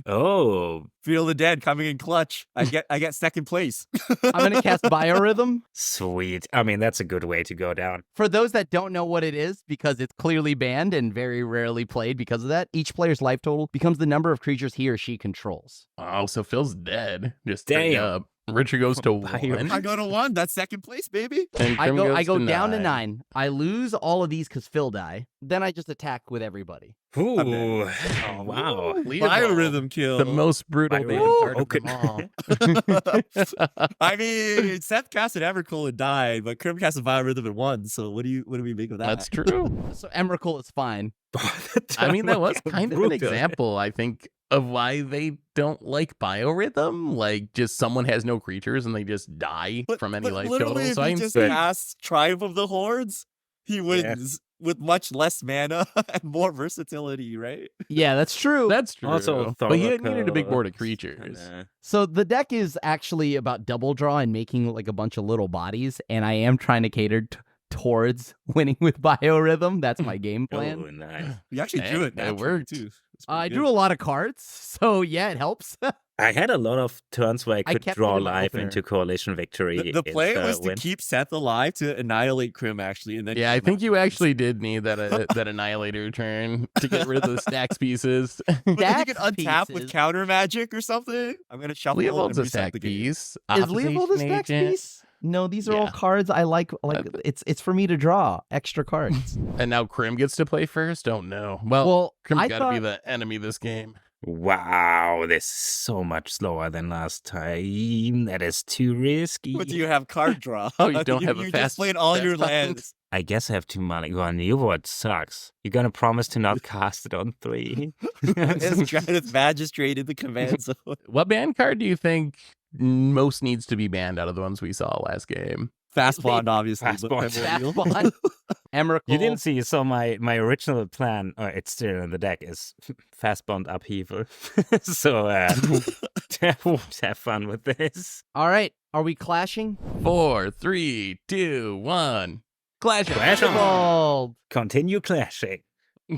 Oh, Feel the Dead coming in clutch. I get second place. I'm gonna cast Biorhythm. sweet. I mean, that's a good way to go down. For those that don't know what it is, because it's clearly banned and very rarely played because of that, each player's life total becomes the number of creatures he or she controls. Oh, so Phil's dead. Just straight Damn. up. Richard goes to Bio- 1. I go to 1. That's second place, baby. And I Crim go goes down to 9. 9. I lose all of these because Phil die. Then I just attack with everybody. Ooh. Okay. Oh, wow. Biorhythm kill. The most brutal Biorhythm. band card Okay. of them all. I mean, Seth casted Evercool and died, but Krim casted Biorhythm and won. So what do we make of that? That's true. So Emrakul is fine. I mean, that was kind of an Brutal. example, I think, of why they don't like biorhythm. Like, just someone has no creatures and they just die from any life total. literally, if So I he can just Good. casts Triumph of the Hordes, he wins with much less mana and more versatility, right? Yeah, that's true. That's true. Also, but he needed a big board of creatures. So the deck is actually about double draw and making like a bunch of little bodies, and I am trying to cater towards winning with Biorhythm. That's my game plan. Oh, nice. You actually Hey, drew it. it naturally, worked. too. It's I pretty drew good. a lot of cards, so yeah, it helps. I had a lot of turns where I I could kept draw it in my life opener. into coalition victory. The play if, was to win. keep Seth alive to annihilate Krim, actually, and then Yeah, I come think out. you actually did need that Annihilator turn to get rid of the stacks pieces. But then you Stacks can untap with pieces. counter magic or something. I'm gonna shuffle Leopold's and a reset stack the game. piece. Is Leopold a Opposition stacks agent. piece? No, these are all Yeah. cards I like. Like it's for me to draw extra cards. And now Krim gets to play first? Don't know. Well, Well, Krim's I gotta be thought the enemy this game. Wow, this is so much slower than last time. That is too risky. What do you have? Card draw. Oh, you don't have a you fast- just played all fast your button? lands. I guess I have two mana. Well, New World sucks. You're gonna promise to not cast it on 3. It's Granite Magistrate in the command zone. What band card do you think most needs to be banned out of the ones we saw last game? Fast Bond, obviously. Fast but Bond. Primordial. Fast Bond. Emrakul. You didn't see, so my original plan, or it's still in the deck, is fast bond upheaval. So have fun with this. All right, are we clashing? 4, 3, 2, 1. Clash. Clash on. Bald. Continue clashing.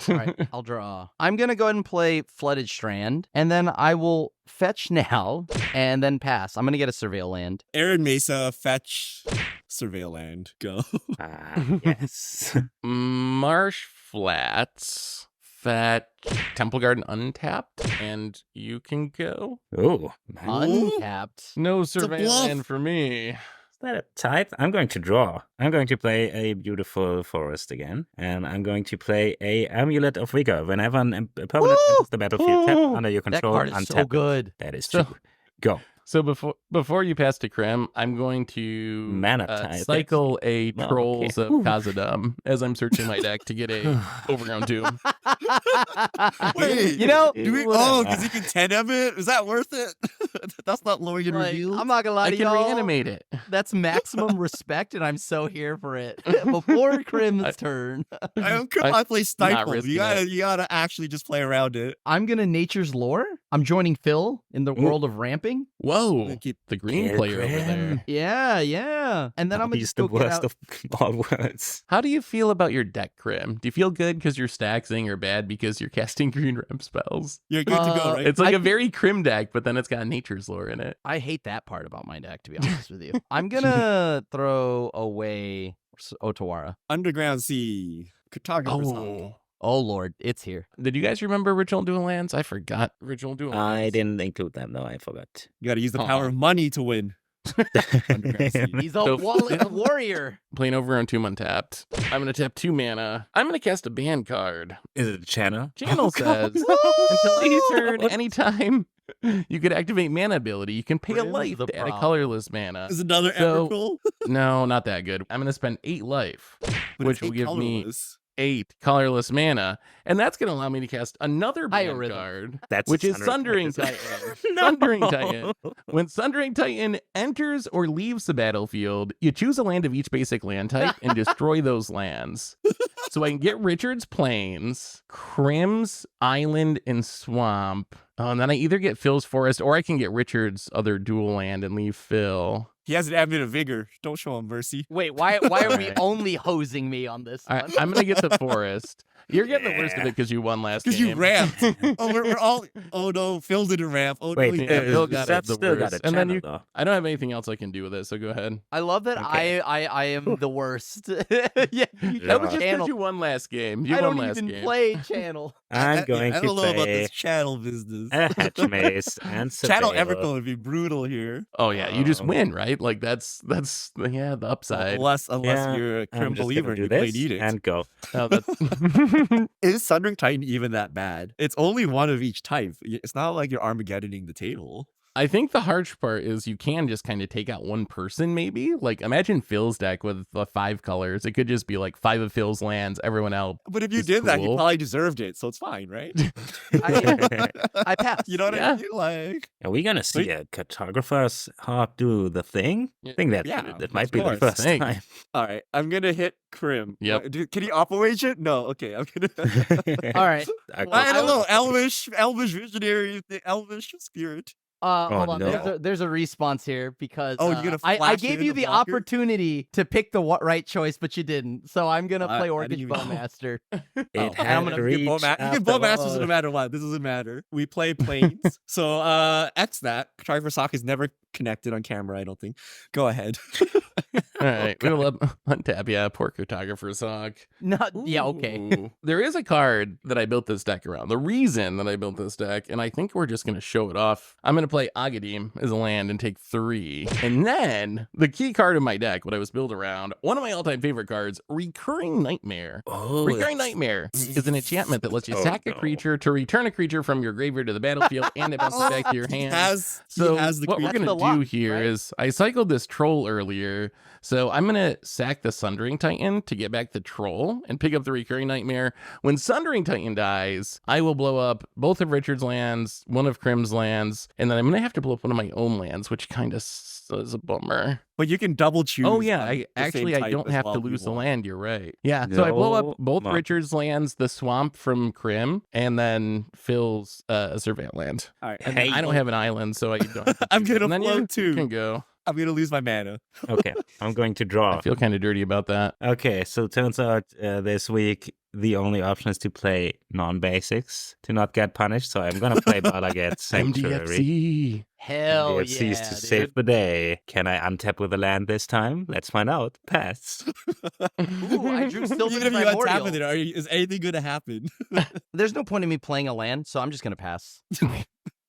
All right, I'll draw. I'm going to go ahead and play Flooded Strand, and then I will fetch now, and then pass. I'm going to get a Surveil land. Aaron Mesa, fetch, Surveil Land. Go. Yes. Marsh Flats. Fetch Temple Garden untapped, and you can go. Oh, Untapped. No a survey bluff. land for me. is that a type? I'm going to draw. I'm going to play a beautiful forest again, and I'm going to play a Amulet of Vigor. Whenever a permanent enters the battlefield, tap under your That control, card is untap so it. good. That is So- true. Go. So before you pass to Krim, I'm going to Mana type. cycle a Oh, Trolls okay. of Khazad-dûm as I'm searching my deck to get a Overground Tomb. Wait, You know, do we? Oh, because you can 10M it? Is that worth it? That's not lowering and Like, revealed. I'm not gonna lie I to can y'all. reanimate it. That's maximum respect, and I'm so here for it. Before Crim's turn, I don't care if I play not Stifle. risking You gotta actually just play around it. I'm gonna Nature's Lore. I'm joining Phil in the world of ramping. Whoa, Keep- the green Care player over Grim. there. Yeah. And then I'm gonna He's just the go get worst out. of all worlds. How do you feel about your deck, Crim? Do you feel good because you're staxing or bad because you're casting green ramp spells? You're good to go, right? It's like I a very Crim deck, but then it's got Nature's Lore in it. I hate that part about my deck, to be honest with you. I'm gonna throw away Otawara. Underground Sea. Cartographer's Hawk. Oh Lord, it's here. Did you guys remember Original Dual Lands? I forgot Original Dual I Lands. didn't include them, no, I forgot. You gotta use the power of money to win. Underground Sea. He's a So- wallet warrior. Playing over on 2 untapped. I'm going to tap 2 mana. I'm going to cast a band card. Is it a channel? Channel says, until end of turn, anytime you could activate mana ability, you can pay a Crim's life the to add a problem. colorless mana. Is another So- Emrakul? No, not that good. I'm going to spend 8 life, But which it's will eight give me colorless. 8 colorless mana. And that's going to allow me to cast another Higher band rhythm. card, That's which is 600 Sundering points. Titan. No. Sundering Titan. When Sundering Titan enters or leaves the battlefield, you choose a land of each basic land type and destroy those lands. So I can get Richard's Plains, Crim's Island and Swamp. And then I either get Phil's Forest or I can get Richard's other dual land and leave Phil. He has an Amulet of Vigor. Don't show him mercy. Wait, why are we Alright. only hosing me on this All one? right, I'm going to get the Forest. You're getting the worst of it because you won last game. Because you ramped. Oh, we're all. Oh no, Phil didn't ramp. Oh Wait, no, he yeah, didn't. Phil got that's the still got worst. a And then channel, you- though. I don't have anything else I can do with it, so go ahead. I love that Okay. I am the worst. Yeah, you That was Yeah. just channel. because you won last game. You I won don't last even game. play channel. I'm going I to don't know about play this channel business. a Hatch Maze and Channel Surveil. Emrakul would be brutal here. Oh yeah, you just Um, win, right? Like that's the upside. Unless Yeah, you're a I'm Crim just believer gonna and do you play this Edict. and go. Oh, that's Is Sundering Titan even that bad? It's only one of each type. It's not like you're Armageddoning the table. I think the harsh part is you can just kind of take out one person, maybe. Like imagine Phil's deck with the 5 colors. It could just be like 5 of Phil's lands, everyone else. But if you It's did that, you cool. probably deserved it, so it's fine, right? I pass. You know what Yeah. I mean? Like, Are we gonna see a cartographer's hawk do the thing? I think that Yeah, that might of be the course. first Thank- time. all right, I'm gonna hit Crim. Yep. Can he operate it? No. Okay, I'm gonna. All right. I don't know. Elvish visionary, the Elvish spirit. Hold Oh, on. no. There's a response here because Oh, you're gonna I flash gave in you the the blocker? opportunity to pick the right choice, but you didn't. So I'm gonna I- play I Orchid didn't even know. Bowmaster. It I'm had gonna reached get Bowmaster. You after get Bowmasters all. no matter what. This doesn't matter. We play planes. So X that. Triforce Sock is never connected on camera, I don't think. Go ahead. All right, we will untap. Yeah, poor cartographer's hawk. Yeah, okay. Ooh. There is a card that I built this deck around. The reason that I built this deck, and I think we're just going to show it off. I'm going to play Agadim as a land and take 3. And then the key card of my deck, what I was built around, one of my all-time favorite cards, Recurring Nightmare. Oh, Recurring Nightmare is an enchantment that lets you Oh, sack a no. creature to return a creature from your graveyard to the battlefield and it bounces back to your hand. He So has the what we're creature. gonna That's the do luck, here is right? I cycled this troll earlier, so I'm gonna sack the Sundering Titan to get back the troll and pick up the Recurring Nightmare. When Sundering Titan dies, I will blow up both of Richard's lands, one of Crim's lands, and then I'm gonna have to blow up one of my own lands, which kind of is a bummer. But you can double choose. Oh yeah, on I the same actually I type don't as have well to if you lose the want. land. You're right. Yeah, so I blow No, up both Mom. Richard's lands, the swamp from Crim, and then Phil's Surveil land. All right. And then I don't have an island, so I don't. Have to I'm choose it. gonna And then float you too. Can go. I'm gonna lose my mana. Okay, I'm going to draw. I feel kind of dirty about that. Okay, so turns out this week the only option is to play non-basics to not get punished. So I'm gonna play Balaget Sanctuary. MDFC. Hell MDFCs yeah, to dude. save the day. Can I untap with a land this time? Let's find out. Pass. Ooh, I drew Sylvan's Even if you Primordial. untap with it, is anything gonna happen? There's no point in me playing a land, so I'm just gonna pass.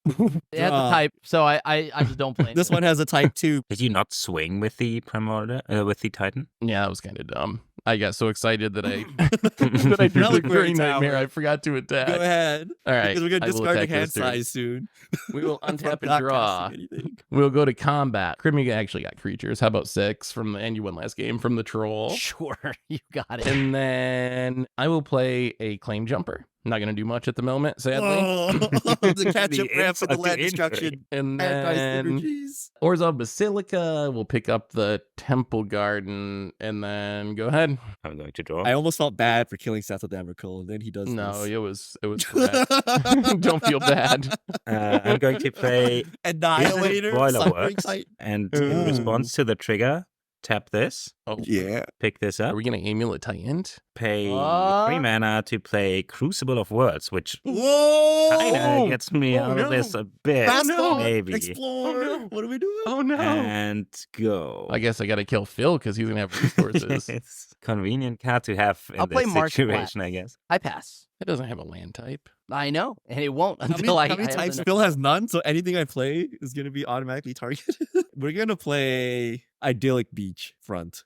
It has a Draw. type, so I just don't play. This one has a type 2. Did you not swing with the Primordial, with the Titan? Yeah, that was kind of dumb. I got so excited that I that I drew the Reliquary Recurring Nightmare. Tower. I forgot to attack. Go ahead. All right, Because we're gonna I will discard the attack hand this turn. size soon. We will From untap and not draw. casting anything. We'll go to combat. Crim, you actually got creatures. How about 6 from the and you won last game from the troll? Sure, you got it. And then I will play a Claim Jumper. Not going to do much at the moment, sadly. Oh, the catch-up The ramp for the insult to land injury. destruction. And then Anti-synergies. Orzhov Basilica will pick up the Temple Garden, and then go ahead. I'm going to draw. I almost felt bad for killing Seth with Emrakul, and then he does No, this. it was correct. Don't feel bad. I'm going to play Annihilator, Boiler Suffering Works, Titan. and Ooh. in response to the trigger, tap this, Oh, Yeah. pick this are up, we going to Amulet Titan? pay What? 3 mana to play Crucible of Worlds, which Whoa! kind of gets me Oh, out no. of this a bit, Fast forward, maybe. Explore. Oh, no. What are we doing? Oh, no. And go. I guess I got to kill Phil because he's going to have resources. It's convenient card to have in I'll play this Mark situation, Black. I guess. I pass. It doesn't have a land type. I know, and it won't How until many, I how many have types the- Phil has none, so anything I play is going to be automatically targeted. We're going to play Idyllic Beach Front.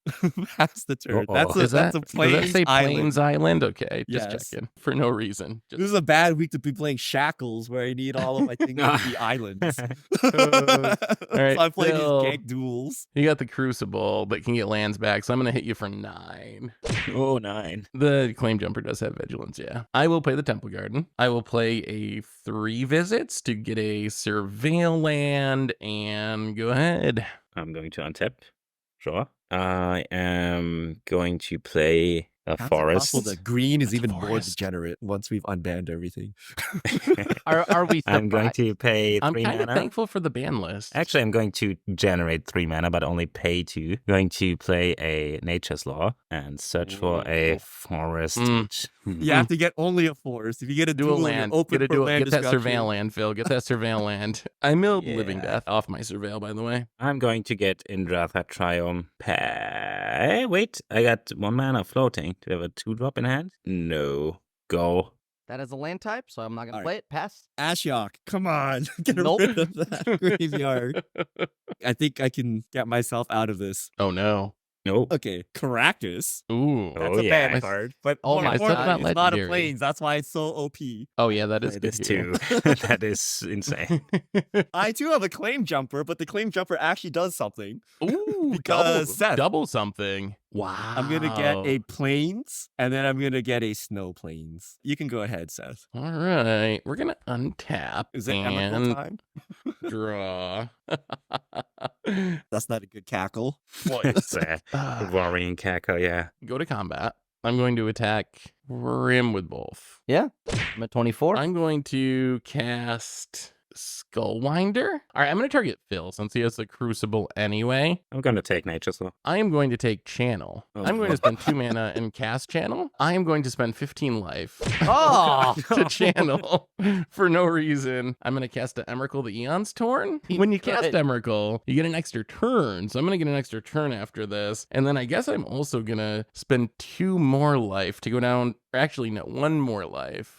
That's the turn. Uh-oh. That's a Does that Plains say Island. Plains Island? Okay, just Yes. checking. For no reason. This is a bad week to be playing Shackles, where I need all of my things to be islands. right, So I'm playing Phil. these gank duels. You got the Crucible, but can get lands back, so I'm going to hit you for 9. Oh, 9. The Claim Jumper does have Vigilance, yeah. I will play the Temple Garden. I will play a 3 visits to get a Surveil land, and go ahead. I'm going to untap. Draw. I am going to play a How's it forest. possible that green is It's a even more forest. degenerate once we've unbanned everything? Are we? I'm going surprised? to pay I'm 3 kind of mana. thankful for the ban list. Actually, I'm going to generate 3 mana, but only pay 2. Going to play a Nature's Law and search for a forest. Mm. which- You have to get only a forest. If you get a do a duel, land. you're open Get a for duel. land Get that destruction. Surveil land, Phil. Get that Surveil land. I milled Living Yeah. Death off my Surveil, by the way. I'm going to get Indratha Triumph. Pay. Wait, I got 1 mana floating. Do you have a 2-drop in hand? No. Go. That is a land type, so I'm not gonna All right. play it. Pass. Ashiok, come on. Get Nope. rid of that graveyard. I think I can get myself out of this. Oh, no. Nope. Okay, Caracas. Ooh. That's Oh, a yeah. bad card. But Oh more my importantly, God. it's not a Legendary. plains. That's why it's so OP. Oh, yeah, that is It good is here. 2. That is insane. I too have a claim jumper, but the claim jumper actually does something. Ooh, Because Seth. double something. Wow. I'm gonna get a plains, and then I'm gonna get a snow plains. You can go ahead, Seth. All right, we're gonna untap Is it Emrakul and time? draw. That's not a good cackle. It's a Ah, worrying cackle, yeah. go to combat. I'm going to attack Rim with both. Yeah, I'm at 24. I'm going to cast Skullwinder. All right, I'm going to target Phil since he has the Crucible anyway. I'm going to take Nature's Law. I am going to take Channel. Oh, I'm going to no. spend 2 mana and cast Channel. I am going to spend 15 life Oh, to Channel for no reason. I'm going to cast an Emrakul the Eon's Torn. When you cast Good. Emrakul, you get an extra turn. So I'm going to get an extra turn after this. And then I guess I'm also going to spend 2 more life to go down, or actually, no, 1 more life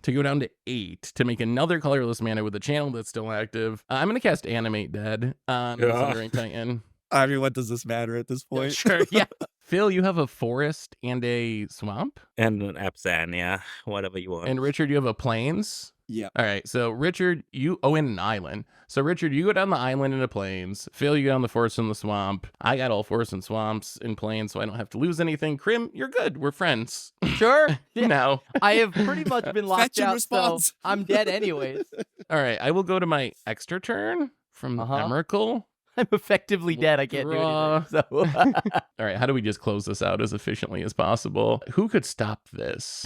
to go down to 8 to make another colorless mana with a channel that's still active. I'm going to cast Animate Dead on the Yeah. Sundering Titan. I mean, what does this matter at this point? Sure, yeah. Phil, you have a forest and a swamp. And an Abzan, yeah. Whatever you want. And Richard, you have a plains. Yeah. All right, so Richard, and an island. So Richard, you go down the island into plains. Phil, you go down the forest and the swamp. I got all forests and swamps and plains, so I don't have to lose anything. Krim, you're good. We're friends. sure. Yeah. Now. I have pretty much been locked Fetch and out, response. so I'm dead anyways. All right, I will go to my extra turn from Uh-huh. Emrakul. I'm effectively dead. I can't do anything. So All right, how do we just close this out as efficiently as possible? Who could stop this?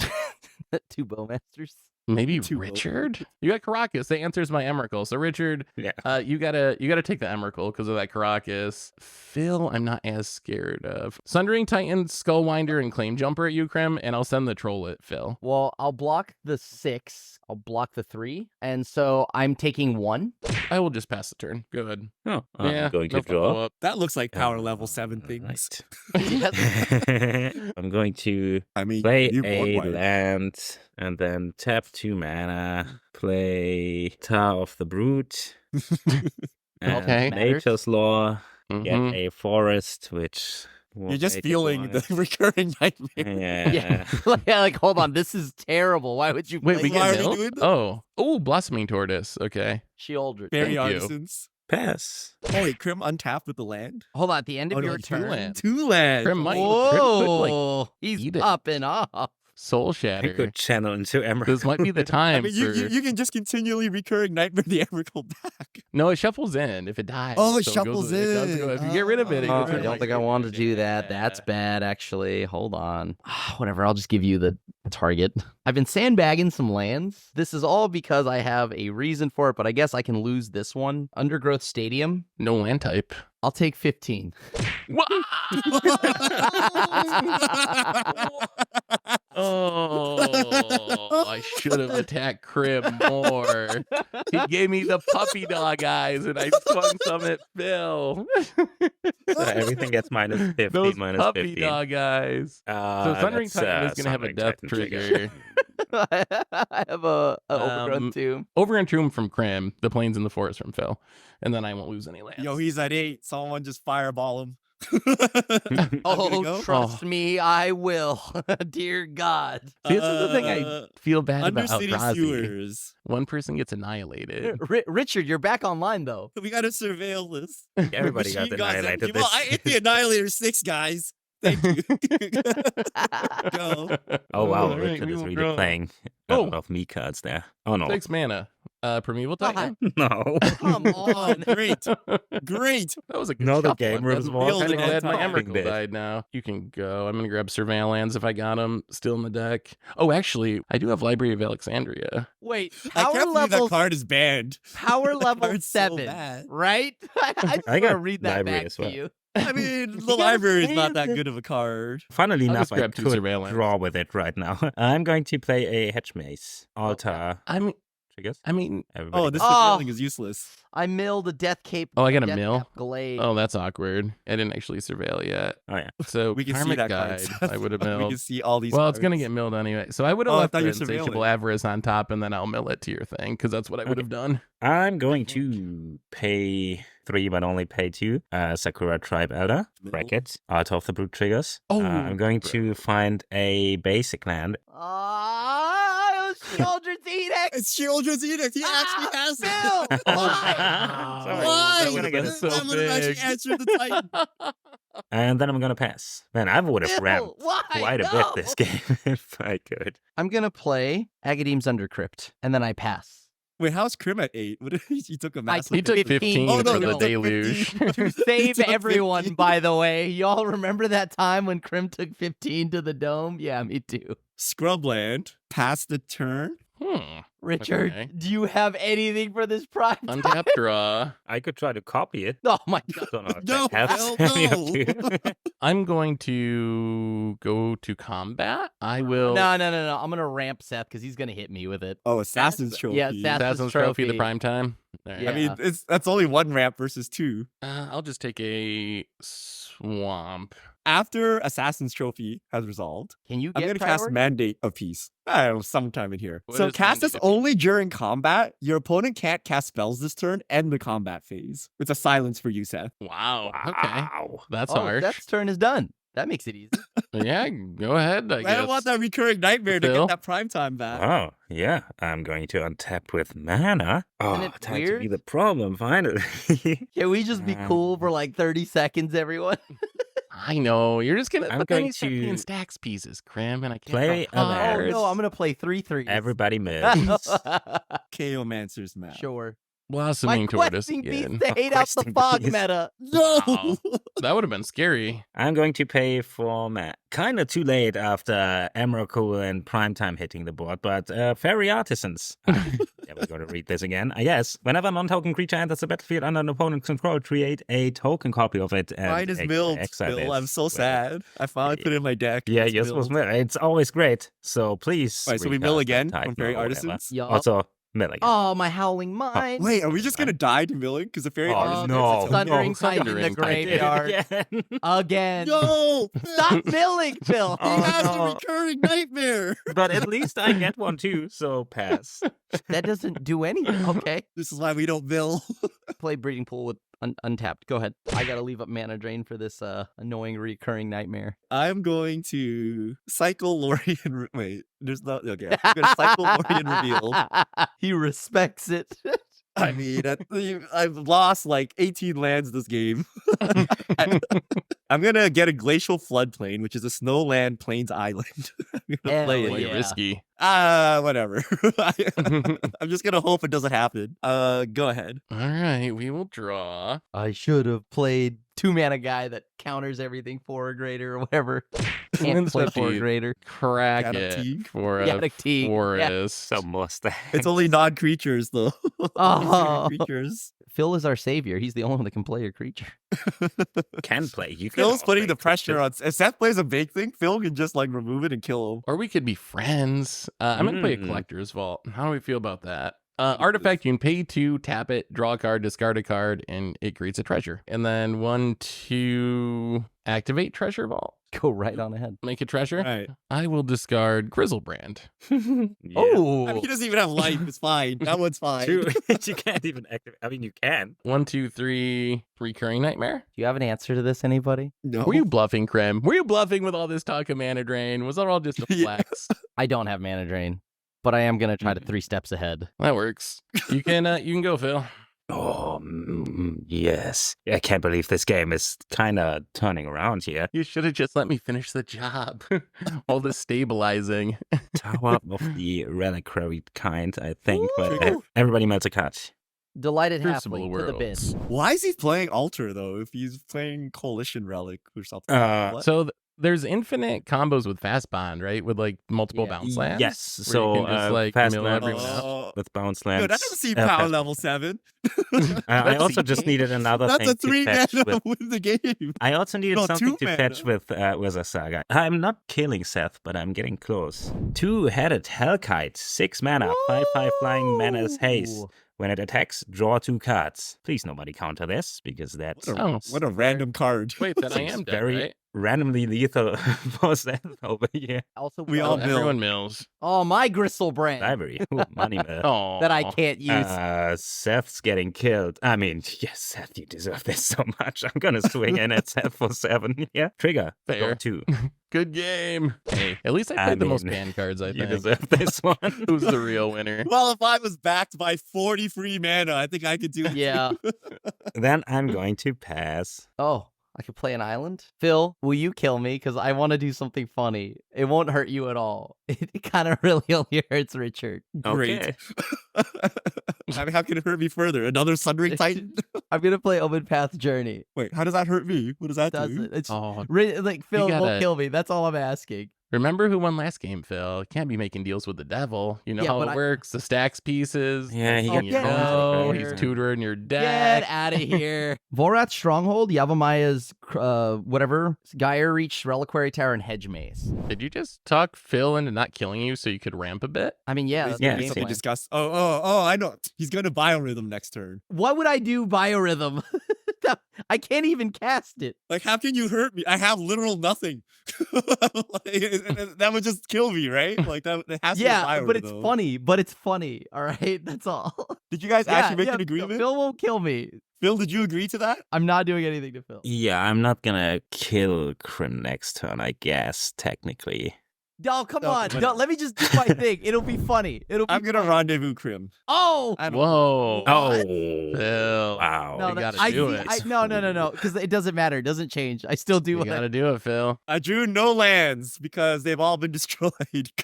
2 bowmasters. Maybe Too low. Richard? You got Caracas. That answers my Emrakul. So Richard, Yeah. you gotta take the Emrakul because of that Caracas. Phil, I'm not as scared of. Sundering Titan, Skullwinder, and Claim Jumper at you, Krim, and I'll send the troll at Phil. Well, I'll block the 6. I'll block the 3, and so I'm taking 1. I will just pass the turn. Go ahead. Oh, I'm going to no draw. follow-up. That looks like power level 7 things. Right. I'm going to I mean, play you a want one. land and then tap 2 mana. Play Tar of the Brute. And Okay. Nature's Law. Get Mhm. a forest, which. You're just feeling the recurring nightmare. Yeah. like, hold on, this is terrible. Why would you Wait, play we Why get are we Mill? doing this? Oh, Blossoming Tortoise. Okay. Sheoldred? Fairy Thank you. Artisans. Pass. Oh, wait, Krim untapped with the land? Hold on, at the end of Oh, no, your two turn. land. 2 land. Krim might. Krim could, Whoa, he's eat it. up and off. Soul I Shatter. could channel into Emerald. This might be the I time mean, for... you can just continually recurring Nightmare the Emerald deck. No, it shuffles in if it dies. Oh, it So shuffles goes, it does go- in. if you get rid of it, it Oh, goes I to don't like- think I wanted to do that. That's bad, actually. Hold on. Whatever, I'll just give you the target. I've been sandbagging some lands. This is all because I have a reason for it, but I guess I can lose this one. Undergrowth Stadium. No land type. I'll take 15. Oh, I should have attacked Crib more. He gave me the puppy dog eyes, and I swung some at Phil. So everything gets minus 50, Those minus puppy 15. dog eyes. So Sundering Titan is going to have a death trigger. I have a overgrown tomb. Over Tomb from Crim, the plains and the forest from Phil, and then I won't lose any lands. Yo, he's at 8. Someone just fireball him. Oh, go. trust me, I will. Dear God. See, this is the thing I feel bad about Undercity Eldrazi. sewers. One person gets annihilated. Richard, you're back online, though. We gotta surveil this. Everybody got Machine guns annihilated. empty. Well, I hit the Annihilator 6, guys. Thank you. Go. Oh wow, Alright, Richard we is will really draw. playing a lot of me cards there. Oh no. 6 mana. Primeval Titan. No. Come on. Great. Great. That was a good No, the shuffle. game I'm rules was kind of all glad my time. Emrakul died now. You can go. I'm going to grab Surveillance if I got him still in the deck. Oh, actually, I do have Library of Alexandria. Wait, I power can't believe that level, card is banned. power level card's so 7, bad. right? I just I want to got read that library back as to well. you. I mean, the library is not that good of a card. Funnily I'll enough, just I grab 2 could Surveillance. draw with it right now. I'm going to play a Hedge Maze. Altar. Triggers. Everybody. Oh, this Oh. surveilling is useless. I milled a Death Cape. Oh, I got a Death mill? Cap Glade. Oh, that's awkward. I didn't actually surveil yet. Oh yeah. So We can see Karmic that Guide, card. I would have We milled. can see all these Well, it's going to cards. get milled anyway. So I would have Oh, I left thought the you were Insatiable surveilling. Avarice on top, and then I'll mill it to your thing, because that's what I would have done. I'm going to pay 3, but only pay 2. Sakura Tribe Elder. Mill. Bracket. Altar of the Brute triggers. Oh, I'm going to find a basic land. Children's Edict. It's Children's Edict. He actually has Phil, it. why? Sorry, Why? that would've been so That would have actually big. answered the Titan. And then I'm going to pass. Man, I would have Phil, ramped why? quite a bit No. this game if I could. I'm going to play Agadeem's Undercrypt, and then I pass. Wait, how's Krim at 8? What if he took a massive He took 15 Oh, no, for he the took deluge. 15. To He save took everyone, 15. by the way. Y'all remember that time when Krim took 15 to the dome? Yeah, me too. Scrubland. Pass the turn. Richard, Okay. do you have anything for this prime time? Untap draw. I could try to copy it. Oh my god. Don't know if No, that helps hell any no. of you. I'm going to go to combat. I will. No. I'm gonna ramp Seth because he's gonna hit me with it. Oh, Assassin's Trophy. Yeah, Assassin's Assassin's Trophy, the Trophy. prime time. All right. Yeah. I mean, that's only 1 ramp versus 2. I'll just take a swamp. After Assassin's Trophy has resolved, Can you I'm get going to cast priority? Mandate of Peace. I don't know, sometime in here. What So is cast Mandate this of Peace? only during combat. Your opponent can't cast spells this turn and the combat phase. It's a silence for you, Seth. Wow. Okay. Wow. That's Oh, harsh. Seth's turn is done. That makes it easy. Yeah, go ahead. I I guess. don't want that recurring nightmare to Phil? get that primetime back. Oh, yeah. I'm going to untap with mana. Oh, it time to be weird? the problem, finally. Can we just be cool for like 30 seconds, everyone? I know you're just gonna. I'm but then going you start to playing stacks pieces, Crim, and I can't play draw a land. Oh cards. no, I'm gonna play 3/3. Everybody moves. Chaomancer's map. Sure. Blossoming My Tortoise questing beast again. to hate out the Questing fog beast. meta. No! Wow. That would have been scary. I'm going to pay for Matt. Kind of too late after Emrakul and Primetime hitting the board, but Fairy Artisans. Yeah, we're going to read this again. Yes. Whenever a non-token creature enters the battlefield under an opponent's control, create a token copy of it. And Mine is milled, exile Bill. it. I'm so Well, sad. I finally put it in my deck. Yeah, It's yes, milled. was mill. It's always great. So please. Right, so we recast mill the again Titan from Fairy or whatever. Artisans? Yup. Also, mill again. Oh, my howling mind. Wait, are we just gonna die to milling? Because the Fairy Oh, Artisans... no. it's a- Thundering Titan in the Thundering Titan. graveyard. Again. Again. No! Stop milling, Phil. He Oh, has no. a recurring nightmare! But at least I get one too, so pass. That doesn't do anything. Okay. This is why we don't mill. Play Breeding Pool with untapped. Go ahead. I gotta leave up mana drain for this annoying recurring nightmare. I'm going to cycle Lorien... Wait, there's not... Okay, I'm gonna cycle Lorien Revealed. He respects it. I mean, I've lost like 18 lands this game. I'm gonna get a glacial floodplain, which is a snowland plains island. I'm gonna Hell play yeah. it. Risky. Whatever. I'm just gonna hope it doesn't happen. Go ahead. All right, we will draw. I should have played 2-mana guy that counters everything for a greater or whatever. Can't play for a greater. Crack Got a it teak. for a Got a teak. forest. Some mustache. It's only non-creatures though. Oh. Creatures. Phil is our savior. He's the only one that can play a creature. Can play. You can Phil's all putting play the pressure creatures. on. If Seth plays a big thing, Phil can just like remove it and kill him. Or we could be friends. I'm gonna play a Mm. collector's vault. How do we feel about that? Artifact, you can pay 2, tap it, draw a card, discard a card, and it creates a treasure. And then 1, 2, activate treasure vault. Go right on ahead. Make a treasure. Right. I will discard Grizzlebrand. Yeah. Oh, I mean, he doesn't even have life. It's fine. That one's fine. True. You can't even activate. I mean, you can. 1, 2, 3, recurring nightmare. do you have an answer to this, anybody? No. Were you bluffing, Krim? Were you bluffing with all this talk of mana drain? Was that all just a Yeah. flex? I don't have mana drain, but I am gonna try to 3 steps ahead. That works. You can go, Phil. Oh, yes. I can't believe this game is kind of turning around here. You should have just let me finish the job. All the stabilizing. Tower of the reliquary kind, I think. But Ooh. everybody melts a card. Delighted Crucible halfling to the bin. Worlds. Why is he playing Altar though? If he's playing Coalition Relic or something. What? So there's infinite combos with Fast Bond, right? With like multiple Yeah. bounce lands. Yes. where So you can just like fast mill land everyone out. with bounce Yo, lands. that doesn't seem uh, power fast- level 7. I also just needed another That's thing a 3 to fetch mana with. win the game. I also needed No, something 2 to fetch mana. with a saga. I'm not killing Seth, but I'm getting close. 2-headed Hellkite, 6 mana, 5/5 flying menace haste. Ooh. When it attacks, draw 2 cards. Please nobody counter this because that's What a random card. Wait, then I seems am dead, very right? randomly lethal for Seth over here. Also, We all without- mill. Everyone mills. Oh, my Gristle brand Library. Ooh, money mill. Oh, that I can't use. Seth's getting killed. I mean, yes, Seth, you deserve this so much. I'm gonna swing in at Seth for 7. Yeah, trigger. Fair. Draw 2. Good game. Hey, at least I I played the most mean, banned cards, I You think. deserve this one. Who's the real winner? Well, if I was backed by 40 free mana, I think I could do it. Yeah. Then I'm going to pass. Oh, I could play an island. Phil, will you kill me? Because I want to do something funny. It won't hurt you at all. It kind of really only hurts Richard. Great. Okay. I mean, how can it hurt me further? Another Sundering Titan? I'm gonna play Open Path Journey. Wait, how does that hurt me? What does that Does do? it? It's Oh, like Phil gotta- won't kill me. That's all I'm asking. remember who won last game, Phil? You can't be making deals with the devil. You know Yeah, how but it I- works. The stacks pieces. Yeah, he next thing got you bones know, everywhere. he's tutoring your Get deck. out of here. Vorath Stronghold, Yavamaya's whatever, Gyre Reach, Reliquary Tower, and Hedge Maze. Did you just talk Phil into not killing you so you could ramp a bit? I mean, yeah, that's Yeah, the game see. plan. Discuss. Oh, I know. He's going to Biorhythm next turn. What would I do Biorhythm? I can't even cast it. Like, how can you hurt me? I have literal nothing. That would just kill me, right? Like, that it has to be Yeah, but it's Biorhythm. funny. But it's funny. All right, that's all. Did you guys actually make an agreement? Phil won't kill me. Phil, did you agree to that? I'm not doing anything to Phil. Yeah, I'm not gonna kill Krim next turn, I guess, technically. Oh, come No, on. whatever. No, let me just do my thing. It'll be funny. It'll be I'm going to funny. rendezvous Krim. Oh! I don't Whoa. Oh, Phil. wow. No, you that- gotta do see, it. no, because it doesn't matter. It doesn't change. I still do You what gotta do it, Phil. I drew no lands because they've all been destroyed.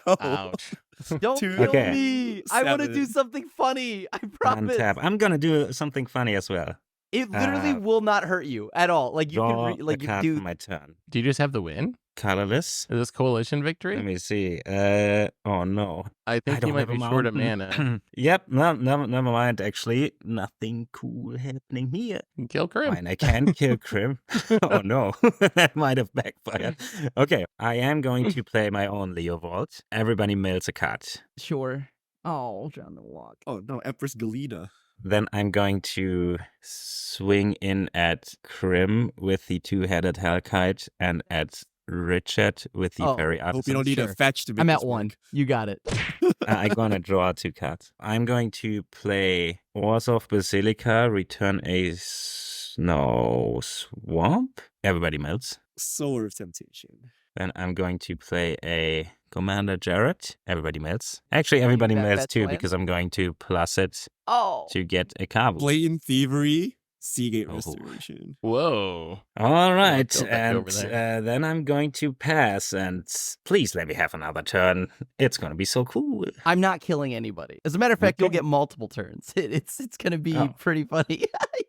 Go. Ouch. Don't Two, kill Okay. me. I want to do seven. something funny. I promise. Untap. I'm gonna do something funny as well. It literally will not hurt you at all. Like you Draw can like a you card do. for my turn. Do you just have the win? Colorless. Is this coalition Let victory? me see. Oh no. I I think you don't might have be a short of mountain. mana. Yep. No, never mind. Actually, nothing cool happening here. Kill Krim. Fine, I can kill Krim. Oh no, that might have backfired. Okay, I am going to play my own Leo Vault. Everybody mails a card. Sure. Oh, John the Walk. Oh, no. Empress Galena. Then I'm going to swing in at Krim with the 2-headed Hellkite and at Richard with the Oh, Fairy Hope Artisan. you don't need Sure. a fetch to make I'm this at one. work. You got it. I'm going to draw 2 cards. I'm going to play Wars of Basilica, return a Snow Swamp. Everybody melts. Sower of Temptation. Then I'm going to play a Commander Jarrett. Everybody melts. Actually, everybody bet melts that's too land? because I'm going to plus it Oh. to get a card. Blatant Thievery. Seagate Oh. Restoration. Whoa. All right, go back and over there. then I'm going to pass, and please let me have another turn. It's gonna be so cool. I'm not killing anybody. As a matter of fact, you'll Okay. get multiple turns. It's gonna be Oh. pretty funny.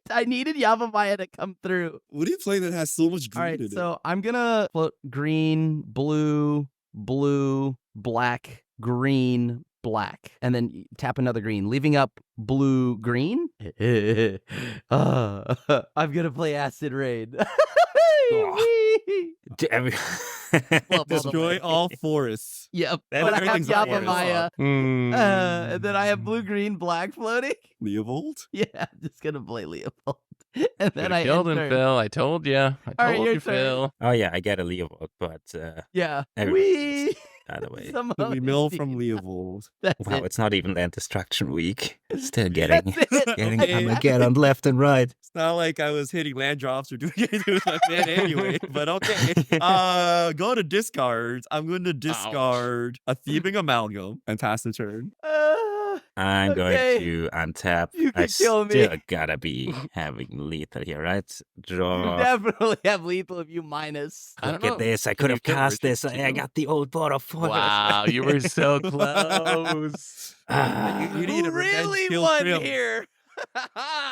I needed Yavamaya to come through. What are you playing that has so much green All right, in it? so I'm gonna put green, blue, blue, black, green, black, and then tap another green, leaving up blue, green. I'm gonna play Acid Rain. Whee! Damn. Well, Destroy all forests. Yep, That but I have everything's a forest. Yavamaya. Hmm. And then I have blue, green, black floating. Leovold? Yeah, I'm just gonna play Leopold. And then Could've I killed him, enter. Phil. I told you. I All right, told your you, turn. Phil. Oh yeah, I get a Leo vote, but Yeah. everyone Wee! knows, by the way. We mill from Leovold. That's Wow, it. it's not even land destruction week. Still getting That's it. getting Okay. Armageddon left and right. It's not like I was hitting land drops or doing anything with my man anyway, but okay. Go to discards. I'm going to discard a Thieving Amalgam and pass the turn. I'm Okay. going to untap. You I can kill me. still gotta be having lethal here, right? You Draw. definitely have lethal if you minus. I Look don't at know. this. I Can could you have kill cast Richard this. I too? got the old board of forest. Wow, you were so close. You need a Who revenge really kill won Krim. here?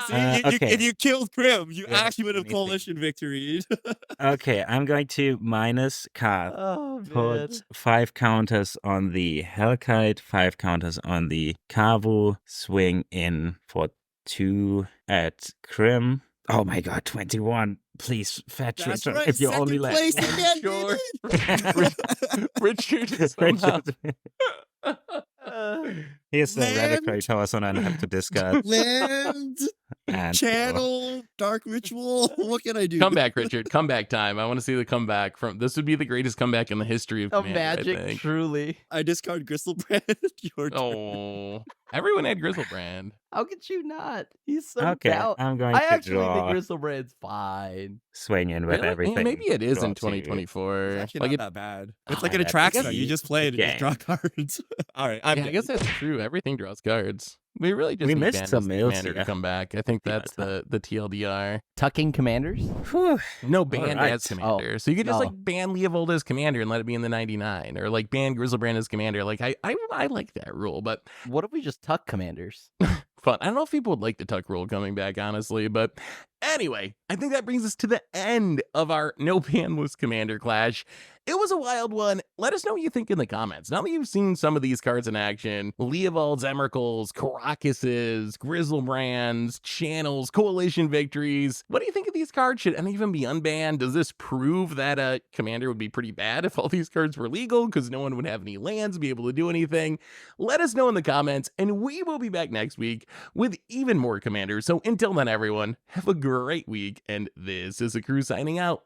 See, Okay. if you killed Krim, you Yeah, actually would have let me think. coalition victoried. Okay, I'm going to minus card. Oh man. Put 5 counters on the Hellkite, 5 counters on the Kavu, swing in for 2 at Krim. Oh my god, 21. Please fetch That's Richard right, if you second only let place again, Sure. baby. Richard somehow. Here's the Land. reliquary tower, so I don't have to discard. Land, And channel, dark ritual. What can I do? Comeback, Richard. Comeback time. I want to see the comeback from. This would be the greatest comeback in the history of A Commander, I magic, think. truly. I discard Gristlebrand. Your turn. Oh, everyone had Grizzlebrand. How could you not? He's so okay, down. I'm going I to actually draw, think Gristlebrand's fine. swing in with Really? Yeah, everything. maybe it is in Draw two. 2024. It's actually Like not it, that bad. It's Ah, like an that's attraction. the You just play it and just game. draw cards. All right, I'm yeah, I guess that's true. Everything draws cards. We really just We need missed Bandits some the meals Commander to here. come back. I think Yeah, that's the TLDR. Tucking commanders? Whew. No, ban right. as Commander. So you could just Oh. like ban Leovold as Commander and let it be in the 99, or like ban Grizzlebrand as Commander. Like I like that rule, but What if we just tuck commanders? fun. I don't know if people would like the tuck rule coming back, honestly, but anyway, I think that brings us to the end of our no banless Commander Clash. It was a wild one. Let us know what you think in the comments. Now that you've seen some of these cards in action, Leovolds, Emerkles, Karakuses, Grizzlebrands, Channels, Coalition Victories, what do you think of these cards? Should any of them be unbanned? Does this prove that a Commander would be pretty bad if all these cards were legal because no one would have any lands, be able to do anything? Let us know in the comments, and we will be back next week with even more Commanders. So until then, everyone, have a great week, and this is a crew signing out.